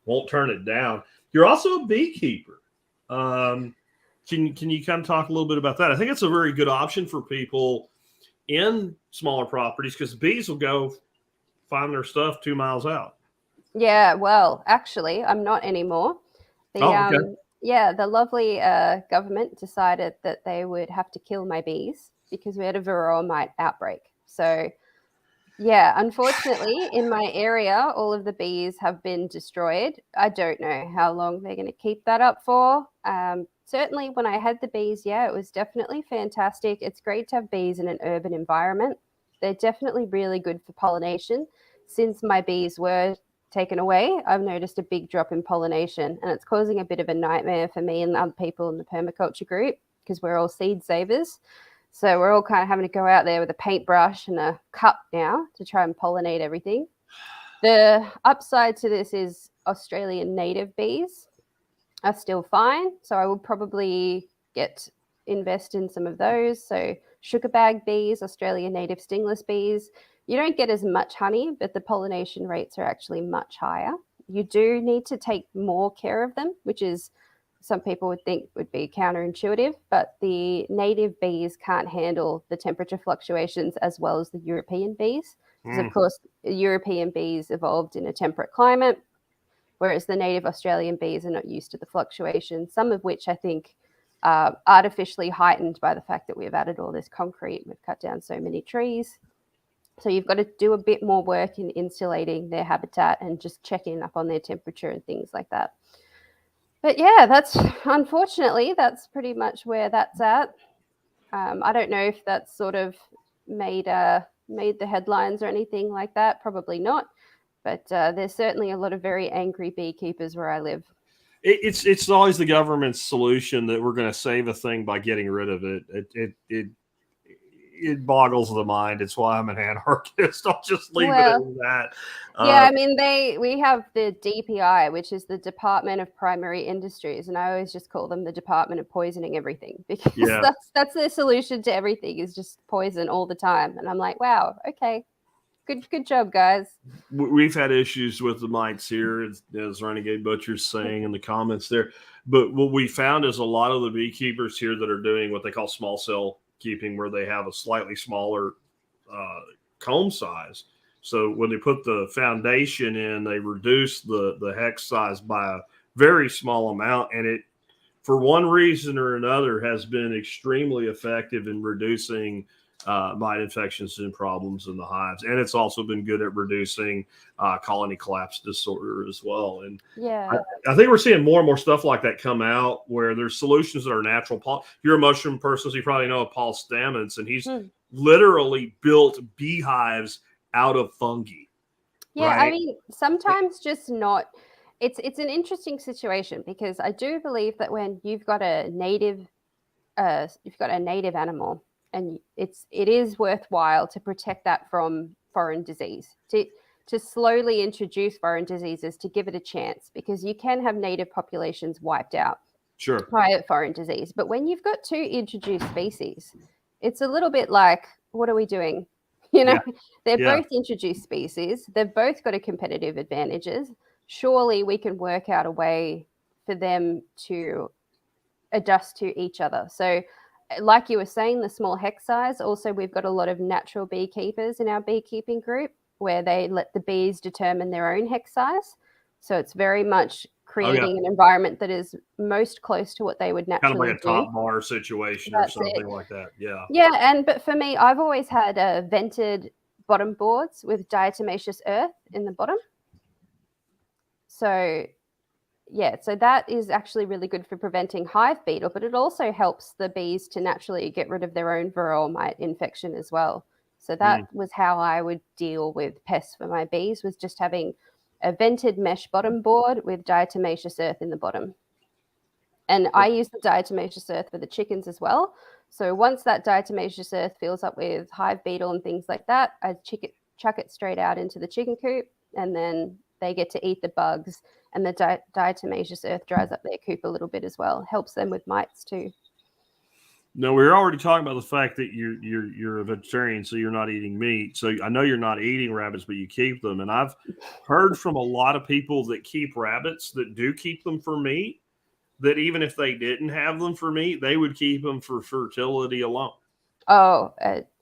won't turn it down. You're also a beekeeper. Can you kind of talk a little bit about that? I think it's a very good option for people in smaller properties, because bees will go find their stuff 2 miles out. Yeah, well, actually, I'm not anymore. The lovely government decided that they would have to kill my bees because we had a varroa mite outbreak. So, unfortunately, in my area, all of the bees have been destroyed. I don't know how long they're going to keep that up for. Certainly when I had the bees, it was definitely fantastic. It's great to have bees in an urban environment. They're definitely really good for pollination. Since my bees were taken away, I've noticed a big drop in pollination, and it's causing a bit of a nightmare for me and other people in the permaculture group, because we're all seed savers. So we're all kind of having to go out there with a paintbrush and a cup now to try and pollinate everything. The upside to this is Australian native bees are still fine. So I will probably invest in some of those. So sugar bag bees, Australian native stingless bees. You don't get as much honey, but the pollination rates are actually much higher. You do need to take more care of them, which is some people would think would be counterintuitive, but the native bees can't handle the temperature fluctuations as well as the European bees. Because, of course, European bees evolved in a temperate climate, whereas the native Australian bees are not used to the fluctuations, some of which I think are artificially heightened by the fact that we've added all this concrete. We've cut down so many trees. So you've got to do a bit more work in insulating their habitat and just checking up on their temperature and things like that. But unfortunately, that's pretty much where that's at. I don't know if that's sort of made the headlines or anything like that. Probably not. But there's certainly a lot of very angry beekeepers where I live. It's always the government's solution that we're going to save a thing by getting rid of it. it boggles the mind. It's why I'm an anarchist. I'll just leave it at that. Yeah, I mean, we have the DPI, which is the Department of Primary Industries, and I always just call them the Department of Poisoning Everything, because that's the solution to everything, is just poison all the time. And I'm like, wow, okay, good job, guys. We've had issues with the mites here, as Renegade Butcher's saying in the comments there. But what we found is a lot of the beekeepers here that are doing what they call small cell keeping, where they have a slightly smaller comb size. So when they put the foundation in, they reduce the hex size by a very small amount. And it, for one reason or another, has been extremely effective in reducing mite infections and problems in the hives. And it's also been good at reducing colony collapse disorder as well. And I think we're seeing more and more stuff like that come out, where there's solutions that are natural. You're a mushroom person, so you probably know Paul Stamets, and he's literally built beehives out of fungi. Yeah, right? I mean, sometimes just not. It's an interesting situation, because I do believe that when you've got a native animal, and it is worthwhile to protect that from foreign disease, to slowly introduce foreign diseases, to give it a chance, because you can have native populations wiped out by foreign disease. But when you've got two introduced species, it's a little bit like, what are we doing? They're both introduced species. They've both got a competitive advantages. Surely we can work out a way for them to adjust to each other. So like you were saying, the small hex size, also we've got a lot of natural beekeepers in our beekeeping group, where they let the bees determine their own hex size. So it's very much creating an environment that is most close to what they would naturally do. Kind of like a top bar situation or something like that. But for me, I've always had vented bottom boards with diatomaceous earth in the bottom. So that is actually really good for preventing hive beetle, but it also helps the bees to naturally get rid of their own varroa mite infection as well. So that was how I would deal with pests for my bees, was just having a vented mesh bottom board with diatomaceous earth in the bottom. And I use the diatomaceous earth for the chickens as well. So once that diatomaceous earth fills up with hive beetle and things like that, I chuck it straight out into the chicken coop, and then they get to eat the bugs, and the diatomaceous earth dries up their coop a little bit as well. Helps them with mites too. No, we were already talking about the fact that you're a vegetarian, so you're not eating meat. So I know you're not eating rabbits, but you keep them. And I've heard from a lot of people that keep rabbits, that do keep them for meat, that even if they didn't have them for meat, they would keep them for fertility alone. Oh,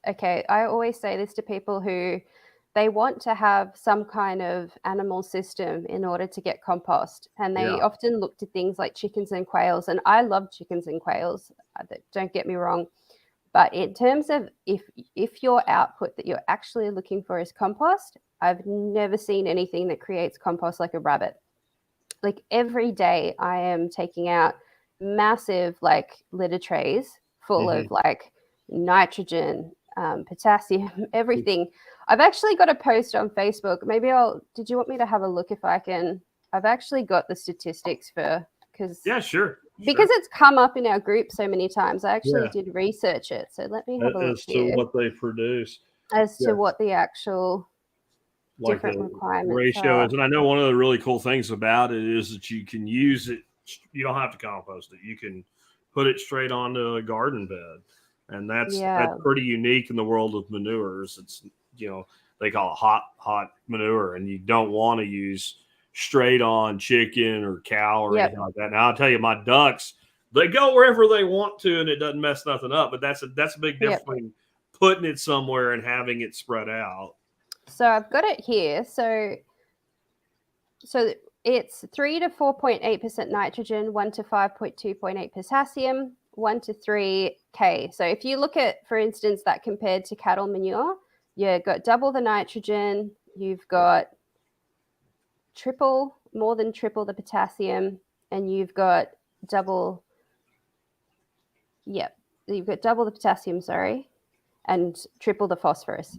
okay. I always say this to people who they want to have some kind of animal system in order to get compost. And they often look to things like chickens and quails. And I love chickens and quails, don't get me wrong. But in terms of if your output that you're actually looking for is compost, I've never seen anything that creates compost like a rabbit. Like every day I am taking out massive litter trays full of nitrogen, potassium, everything. I've actually got a post on Facebook. Did you want me to have a look if I can? I've actually got the statistics because it's come up in our group so many times. I actually did research it. So let me have a look here. As to what they produce. As to what the actual different requirements ratio is. And I know one of the really cool things about it is that you can use it. You don't have to compost it. You can put it straight onto a garden bed. And that's pretty unique in the world of manures. It's, they call it hot manure, and you don't want to use straight on chicken or cow or anything like that. Now I'll tell you, my ducks, they go wherever they want to, and it doesn't mess nothing up. But that's a big difference between putting it somewhere and having it spread out. So I've got it here. So it's 3 to 4.8% nitrogen, 1 to 5.2.8 potassium, 1 to 3 K. So if you look at, for instance, that compared to cattle manure, you've got double the nitrogen, you've got more than triple the potassium, and you've got double the potassium, and triple the phosphorus.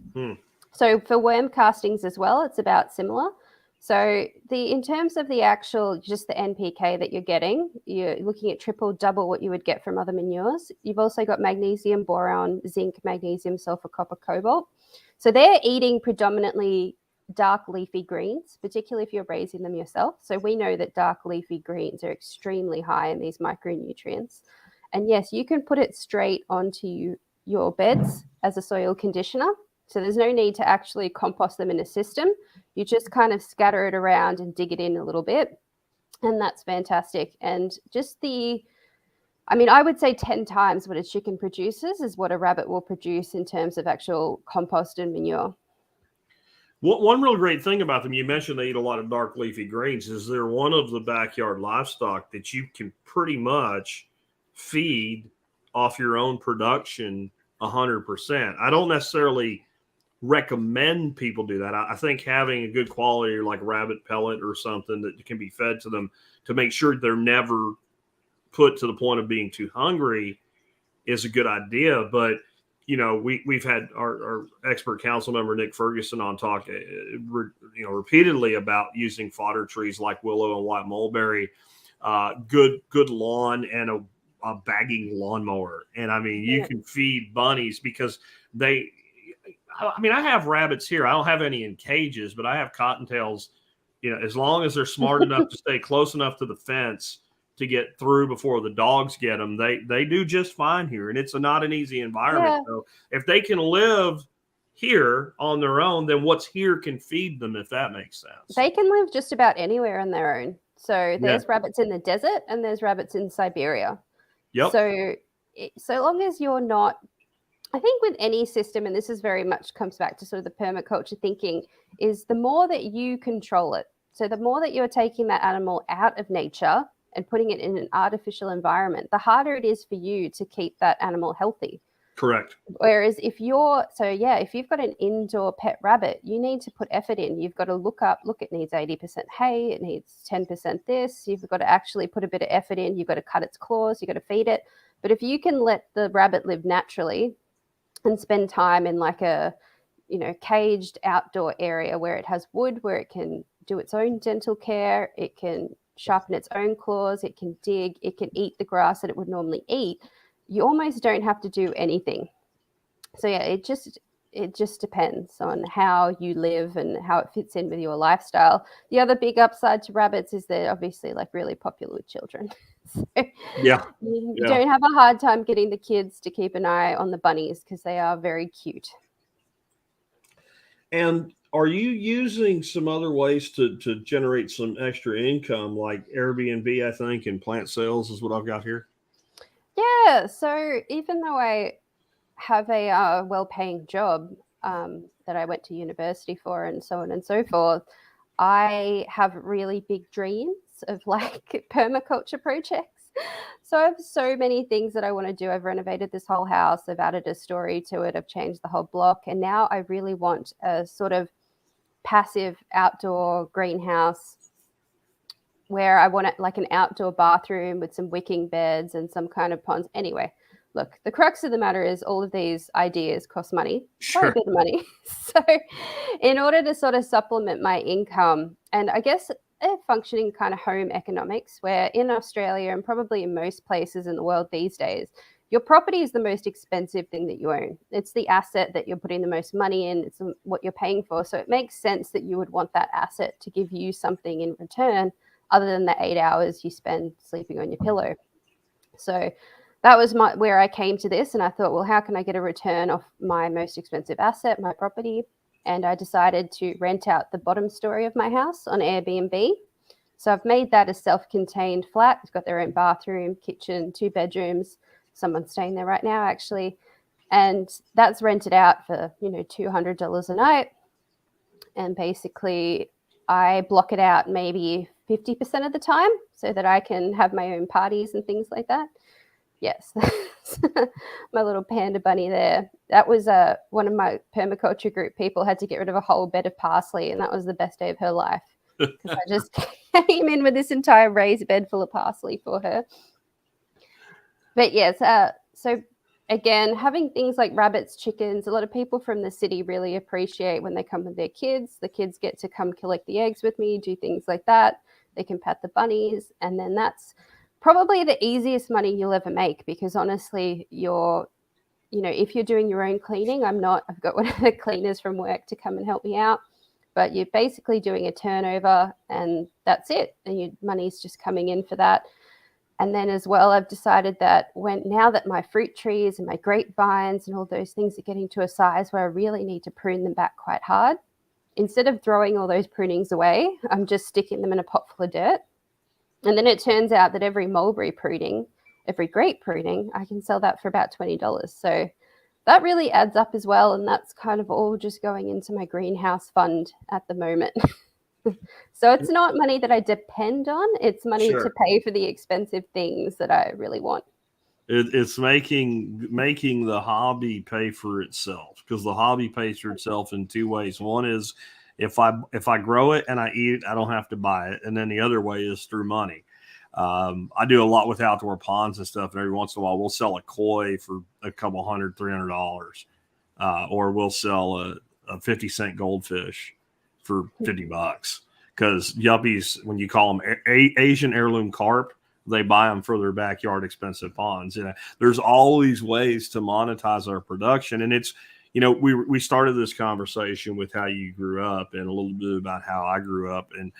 So for worm castings as well, it's about similar. So in terms of the actual, just the NPK that you're getting, you're looking at triple, double what you would get from other manures. You've also got magnesium, boron, zinc, magnesium, sulfur, copper, cobalt. So they're eating predominantly dark leafy greens, particularly if you're raising them yourself. So we know that dark leafy greens are extremely high in these micronutrients. And yes, you can put it straight onto your beds as a soil conditioner. So there's no need to actually compost them in a system. You just kind of scatter it around and dig it in a little bit. And that's fantastic. And just I would say 10 times what a chicken produces is what a rabbit will produce in terms of actual compost and manure. One real great thing about them, you mentioned they eat a lot of dark leafy greens, is they're one of the backyard livestock that you can pretty much feed off your own production 100%. I don't necessarily recommend people do that. I think having a good quality like rabbit pellet or something that can be fed to them to make sure they're never put to the point of being too hungry is a good idea. But we've had our expert council member Nick Ferguson on talk repeatedly about using fodder trees like willow and white mulberry, good lawn, and a bagging lawnmower. And you can feed bunnies because I have rabbits here. I don't have any in cages, but I have cottontails. As long as they're smart enough to stay close enough to the fence to get through before the dogs get them, they do just fine here. And it's not an easy environment. Yeah. So if they can live here on their own, then what's here can feed them, if that makes sense. They can live just about anywhere on their own. So there's rabbits in the desert and there's rabbits in Siberia. Yep. So long as you're not, I think with any system, and this is very much comes back to sort of the permaculture thinking, is the more that you control it. So the more that you're taking that animal out of nature and putting it in an artificial environment, the harder it is for you to keep that animal healthy. Correct. Whereas if you've got an indoor pet rabbit, you need to put effort in. You've got to look, it needs 80% hay, it needs 10% this. You've got to actually put a bit of effort in. You've got to cut its claws, you've got to feed it. But if you can let the rabbit live naturally and spend time in like a, caged outdoor area where it has wood, where it can do its own dental care, it can sharpen its own claws, it can dig, it can eat the grass that it would normally eat, you almost don't have to do anything. So yeah, it just depends on how you live and how it fits in with your lifestyle. The other big upside to rabbits is they're obviously like really popular with children. So you don't have a hard time getting the kids to keep an eye on the bunnies because they are very cute. And are you using some other ways to generate some extra income, like Airbnb, I think, and plant sales is what I've got here? Yeah. So even though I have a well-paying job that I went to university for and so on and so forth, I have really big dreams of like permaculture projects. So I have so many things that I want to do. I've renovated this whole house. I've added a story to it. I've changed the whole block. And now I really want a sort of passive outdoor greenhouse where I want it like an outdoor bathroom with some wicking beds and some kind of ponds. Anyway, look, the crux of the matter is all of these ideas cost money, quite a bit of money. So in order to sort of supplement my income, and I guess a functioning kind of home economics, where in Australia and probably in most places in the world these days, your property is the most expensive thing that you own. It's the asset that you're putting the most money in. It's what you're paying for. So it makes sense that you would want that asset to give you something in return other than the 8 hours you spend sleeping on your pillow. So that was where I came to this. And I thought, well, how can I get a return off my most expensive asset, my property? And I decided to rent out the bottom story of my house on Airbnb. So I've made that a self-contained flat. It's got their own bathroom, kitchen, 2 bedrooms. Someone's staying there right now, actually. And that's rented out for, $200 a night. And basically, I block it out maybe 50% of the time so that I can have my own parties and things like that. Yes, my little panda bunny there. That was one of my permaculture group people had to get rid of a whole bed of parsley, and that was the best day of her life because I just came in with this entire raised bed full of parsley for her. But yes, so again, having things like rabbits, chickens, a lot of people from the city really appreciate when they come with their kids. The kids get to come collect the eggs with me, do things like that. They can pet the bunnies. And then that's probably the easiest money you'll ever make, because honestly, if you're doing your own cleaning, I've got one of the cleaners from work to come and help me out. But you're basically doing a turnover and that's it. And your money's just coming in for that. And then as well, I've decided that now that my fruit trees and my grapevines and all those things are getting to a size where I really need to prune them back quite hard, instead of throwing all those prunings away, I'm just sticking them in a pot full of dirt. And then it turns out that every mulberry pruning, every grape pruning, I can sell that for about $20. So that really adds up as well. And that's kind of all just going into my greenhouse fund at the moment. So it's not money that I depend on. It's money to pay for the expensive things that I really want. It's making the hobby pay for itself, because the hobby pays for itself in two ways. One is if I grow it and I eat it, I don't have to buy it. And then the other way is through money. I do a lot with outdoor ponds and stuff. And every once in a while we'll sell a koi for a couple $100-$300. Or we'll sell a 50-cent goldfish for $50, because yuppies, when you call them Asian heirloom carp, they buy them for their backyard expensive ponds. There's all these ways to monetize our production. And it's, we started this conversation with how you grew up and a little bit about how I grew up. And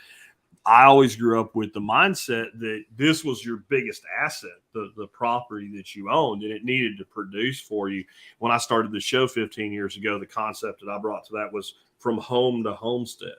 I always grew up with the mindset that this was your biggest asset, the property that you owned, and it needed to produce for you. When I started the show 15 years ago, the concept that I brought to that was from home to homestead.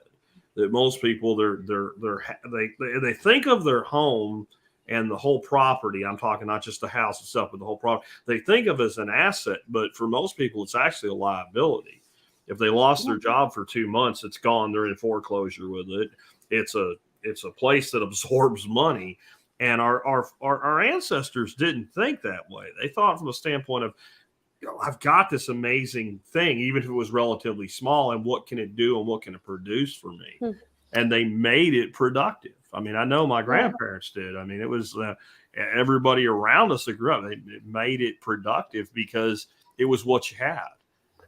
That most people, they think of their home and the whole property. I'm talking not just the house itself, but the whole property. They think of it as an asset, but for most people, it's actually a liability. If they lost their job for 2 months, it's gone. They're in foreclosure with it. It's a place that absorbs money. And our ancestors didn't think that way. They thought from a standpoint of, I've got this amazing thing, even if it was relatively small, and what can it do and what can it produce for me? And they made it productive. I mean, I know my grandparents did. I mean, it was everybody around us that grew up, they made it productive because it was what you had.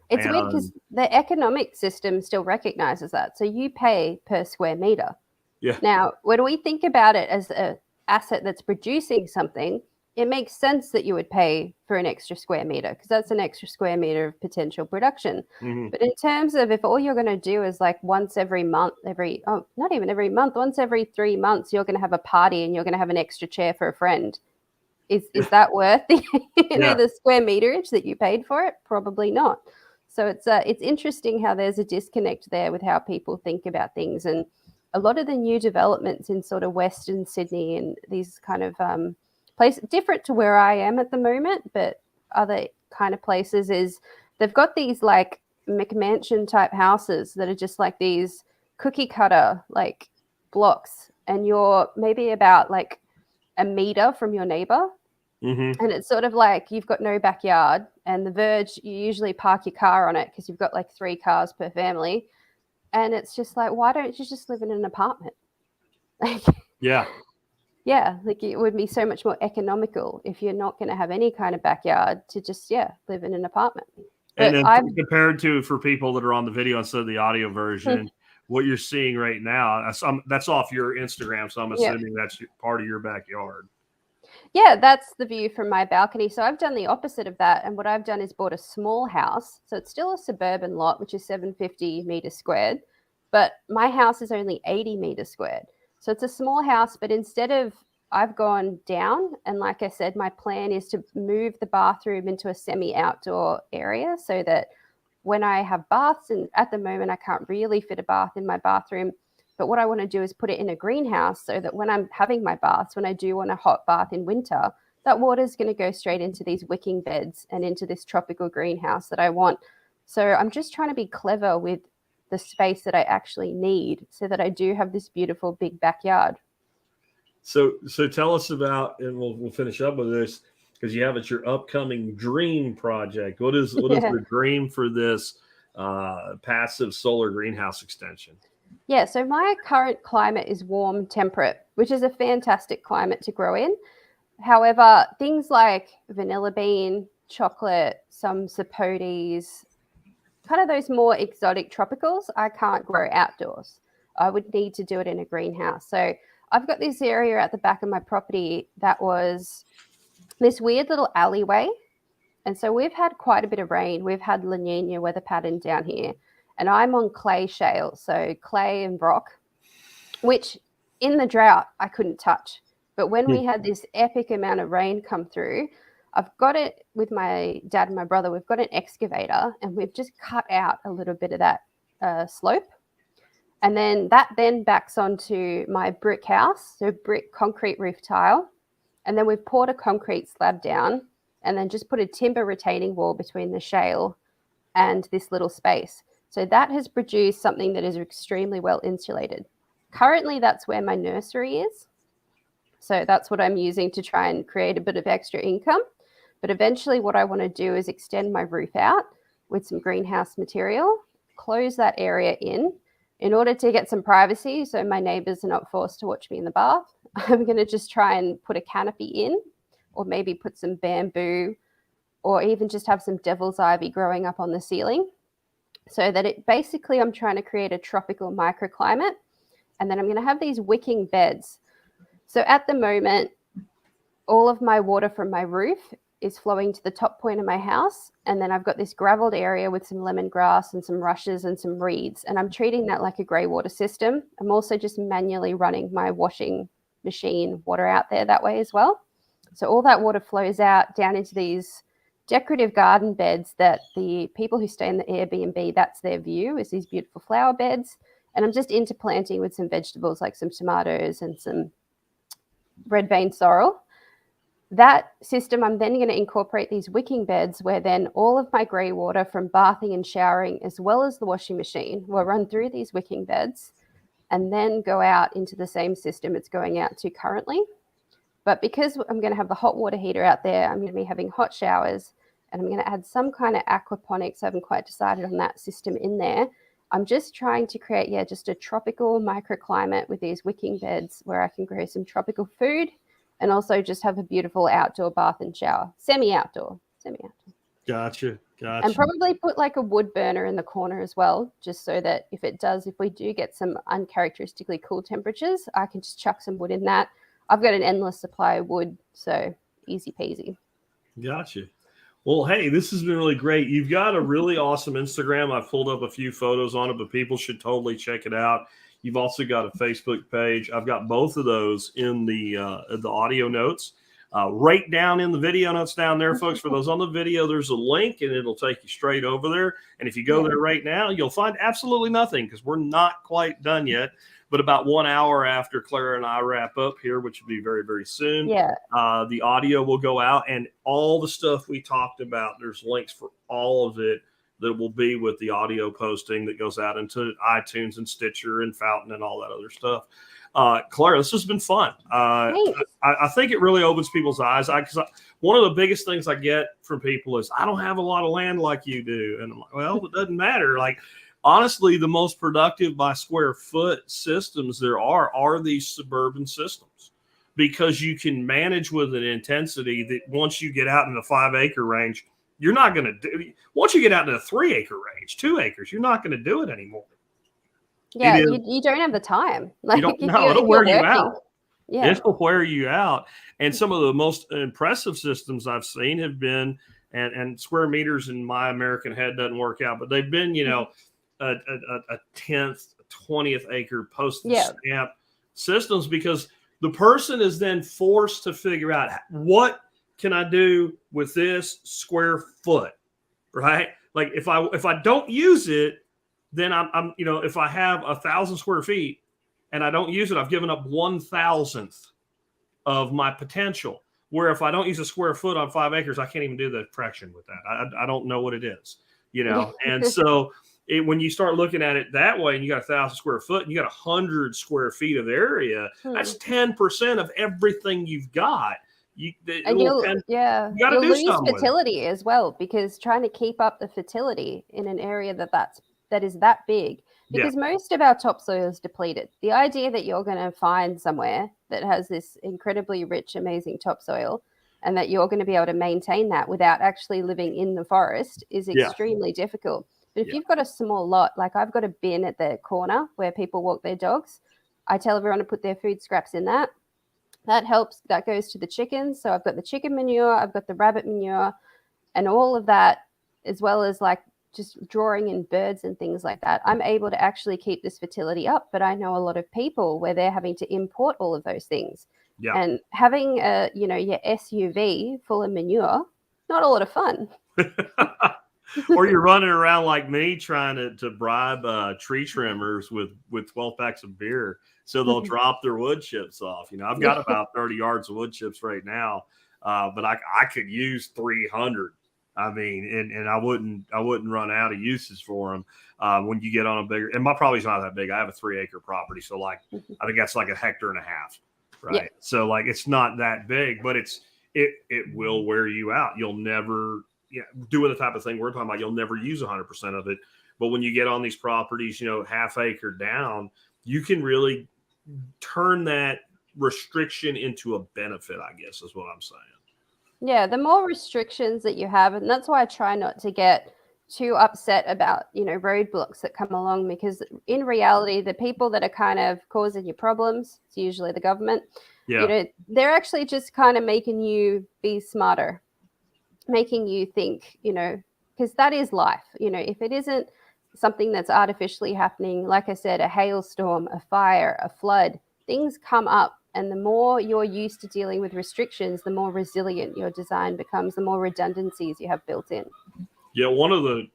It's weird because the economic system still recognizes that. So you pay per square meter. Yeah. Now, when we think about it as an asset that's producing something, it makes sense that you would pay for an extra square meter, because that's an extra square meter of potential production. Mm-hmm. But in terms of if all you're going to do is like once every month, not even every month, once every 3 months, you're going to have a party and you're going to have an extra chair for a friend. Is that worth the the square meterage that you paid for it? Probably not. So it's interesting how there's a disconnect there with how people think about things. And a lot of the new developments in sort of Western Sydney and these kind of places, different to where I am at the moment, but other kind of places, is they've got these like McMansion type houses that are just like these cookie cutter like blocks, and you're maybe about like a meter from your neighbor. Mm-hmm. And it's sort of like you've got no backyard, and the verge, you usually park your car on it because you've got like 3 cars per family. And it's just like, why don't you just live in an apartment? Like, yeah, like it would be so much more economical if you're not going to have any kind of backyard to just, live in an apartment. But and then compared to, for people that are on the video instead of the audio version, what you're seeing right now, that's off your Instagram, so I'm assuming that's part of your backyard. Yeah, that's the view from my balcony. So I've done the opposite of that. And what I've done is bought a small house. So it's still a suburban lot, which is 750 meters squared. But my house is only 80 meters squared. So it's a small house, but instead of, I've gone down. And like I said, my plan is to move the bathroom into a semi-outdoor area so that when I have baths, and at the moment I can't really fit a bath in my bathroom, but what I want to do is put it in a greenhouse so that when I'm having my baths, when I do want a hot bath in winter, that water is going to go straight into these wicking beds and into this tropical greenhouse that I want. So I'm just trying to be clever with the space that I actually need so that I do have this beautiful big backyard. So tell us about, and we'll finish up with this because you have it, your upcoming dream project. What is the dream for this passive solar greenhouse extension? Yeah, so my current climate is warm temperate, which is a fantastic climate to grow in. However, things like vanilla bean, chocolate, some sapotes, kind of those more exotic tropicals, I can't grow outdoors. I would need to do it in a greenhouse. So I've got this area at the back of my property that was this weird little alleyway. And so we've had quite a bit of rain. We've had La Nina weather pattern down here. And I'm on clay shale, so clay and rock, which in the drought I couldn't touch. But when we had this epic amount of rain come through, I've got it with my dad and my brother. We've got an excavator and we've just cut out a little bit of that slope. And then that then backs onto my brick house, so brick concrete roof tile. And then we've poured a concrete slab down and then just put a timber retaining wall between the shale and this little space. So that has produced something that is extremely well insulated. Currently, that's where my nursery is. So that's what I'm using to try and create a bit of extra income. But eventually what I want to do is extend my roof out with some greenhouse material, close that area in order to get some privacy so my neighbors are not forced to watch me in the bath. I'm going to just try and put a canopy in, or maybe put some bamboo, or even just have some devil's ivy growing up on the ceiling, so that it basically, I'm trying to create a tropical microclimate. And then I'm going to have these wicking beds. So at the moment, all of my water from my roof is flowing to the top point of my house. And then I've got this graveled area with some lemongrass and some rushes and some reeds. And I'm treating that like a grey water system. I'm also just manually running my washing machine water out there that way as well. So all that water flows out down into these decorative garden beds that the people who stay in the Airbnb, that's their view, is these beautiful flower beds. And I'm just interplanting with some vegetables like some tomatoes and some red vein sorrel. That system, I'm then going to incorporate these wicking beds where then all of my grey water from bathing and showering, as well as the washing machine, will run through these wicking beds and then go out into the same system it's going out to currently. But because I'm going to have the hot water heater out there, I'm going to be having hot showers, and I'm going to add some kind of aquaponics. I haven't quite decided on that system in there. I'm just trying to create, just a tropical microclimate with these wicking beds where I can grow some tropical food and also just have a beautiful outdoor bath and shower. Semi-outdoor. Gotcha. And probably put like a wood burner in the corner as well, just so that if we do get some uncharacteristically cool temperatures, I can just chuck some wood in that. I've got an endless supply of wood, so easy peasy. Gotcha. Well, hey, this has been really great. You've got a really awesome Instagram. I've pulled up a few photos on it, but people should totally check it out. You've also got a Facebook page. I've got both of those in the audio notes. Right down in the video notes down there, folks. For those on the video, there's a link, and it'll take you straight over there. And if you go there right now, you'll find absolutely nothing because we're not quite done yet. But about 1 hour after Clara and I wrap up here, which will be very, very soon, the audio will go out, and all the stuff we talked about, there's links for all of it that will be with the audio posting that goes out into iTunes and Stitcher and Fountain and all that other stuff. Clara, this has been fun. I think it really opens people's eyes. Because one of the biggest things I get from people is, I don't have a lot of land like you do. And I'm like, well, it doesn't matter. Like, honestly, the most productive by square foot systems there are these suburban systems, because you can manage with an intensity that once you get out in the 5 acre range, you're not going to do. Once you get out in the 3 acre range, 2 acres, you're not going to do it anymore. Yeah, you don't have the time. Like, it'll wear you out. Yeah. It'll wear you out. And some of the most impressive systems I've seen have been, and square meters in my American head doesn't work out, but they've been, a 10th, 20th acre postage stamp systems, because the person is then forced to figure out, what can I do with this square foot, right? Like if I don't use it, then I'm if I have 1,000 square feet and I don't use it, I've given up 1,000th of my potential. Where if I don't use a square foot on 5 acres, I can't even do the fraction with that. I don't know what it is, and so. When you start looking at it that way, and you got 1,000 square foot and you got 100 square feet of area, that's 10% of everything you've got. You'll lose fertility as well, because trying to keep up the fertility in an area that is that big, because most of our topsoil is depleted. The idea that you're going to find somewhere that has this incredibly rich, amazing topsoil, and that you're going to be able to maintain that without actually living in the forest is extremely difficult. But if you've got a small lot, like I've got a bin at the corner where people walk their dogs, I tell everyone to put their food scraps in that. That helps. That goes to the chickens. So I've got the chicken manure, I've got the rabbit manure, and all of that, as well as like just drawing in birds and things like that. I'm able to actually keep this fertility up. But I know a lot of people where they're having to import all of those things. Yeah. And having your SUV full of manure, not a lot of fun. Or you're running around like me trying to bribe tree trimmers with 12 packs of beer so they'll drop their wood chips off. I've got about 30 yards of wood chips right now, but I could use 300. I mean, and I wouldn't run out of uses for them when you get on a bigger. And my property's not that big. I have a 3-acre property, so like I think that's like 1.5 acres, right? Yeah. So like it's not that big, but it will wear you out. You'll never. Doing the type of thing we're talking about, you'll never use 100% of it. But when you get on these properties, 1/2 acre down, you can really turn that restriction into a benefit, I guess is what I'm saying. Yeah, the more restrictions that you have, and that's why I try not to get too upset about, roadblocks that come along, because in reality, the people that are kind of causing you problems, it's usually the government. Yeah. They're actually just kind of making you be smarter, making you think, because that is life. If it isn't something that's artificially happening, like I said, a hailstorm, a fire, a flood, things come up. And the more you're used to dealing with restrictions, the more resilient your design becomes, the more redundancies you have built in. Yeah, one of the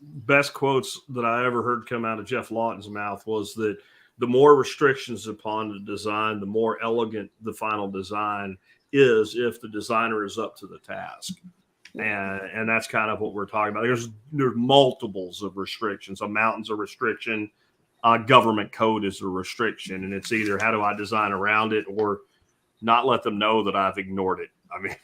best quotes that I ever heard come out of Jeff Lawton's mouth was that the more restrictions upon the design, the more elegant the final design is if the designer is up to the task. And that's kind of what we're talking about. There's multiples of restrictions. A mountain's a restriction. Government code is a restriction. And it's either how do I design around it or not let them know that I've ignored it. I mean,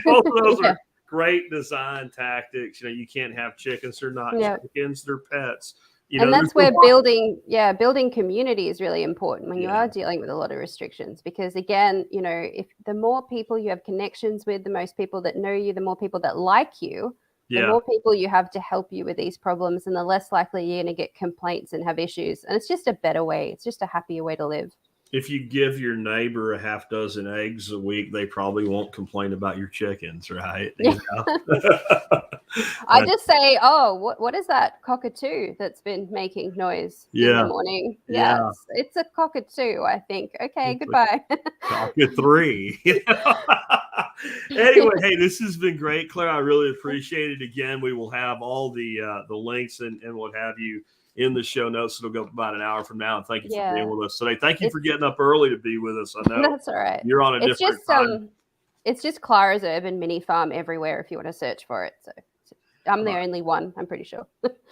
both of those are great design tactics. You can't have chickens. They're not chickens. They're pets. And that's where building community is really important when you are dealing with a lot of restrictions, because again, if the more people you have connections with, the most people that know you, the more people that like you, the more people you have to help you with these problems, and the less likely you're going to get complaints and have issues. And it's just a better way. It's just a happier way to live. If you give your neighbor a 6 eggs a week, they probably won't complain about your chickens, right? I just say, oh, what is that cockatoo that's been making noise in the morning? Yeah. It's a cockatoo, I think. Okay, goodbye. Cockatoo. Anyway, hey, this has been great, Claire. I really appreciate it. Again, we will have all the links and what have you in the show notes. It'll go about an hour from now. And thank you for being with us today. Thank you for getting up early to be with us. I know that's all right. You're on a different time. It's just Clara's Urban Mini Farm everywhere if you want to search for it. So I'm the only one, I'm pretty sure.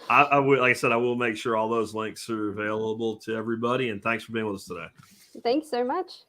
I will, like I said, I will make sure all those links are available to everybody. And thanks for being with us today. Thanks so much.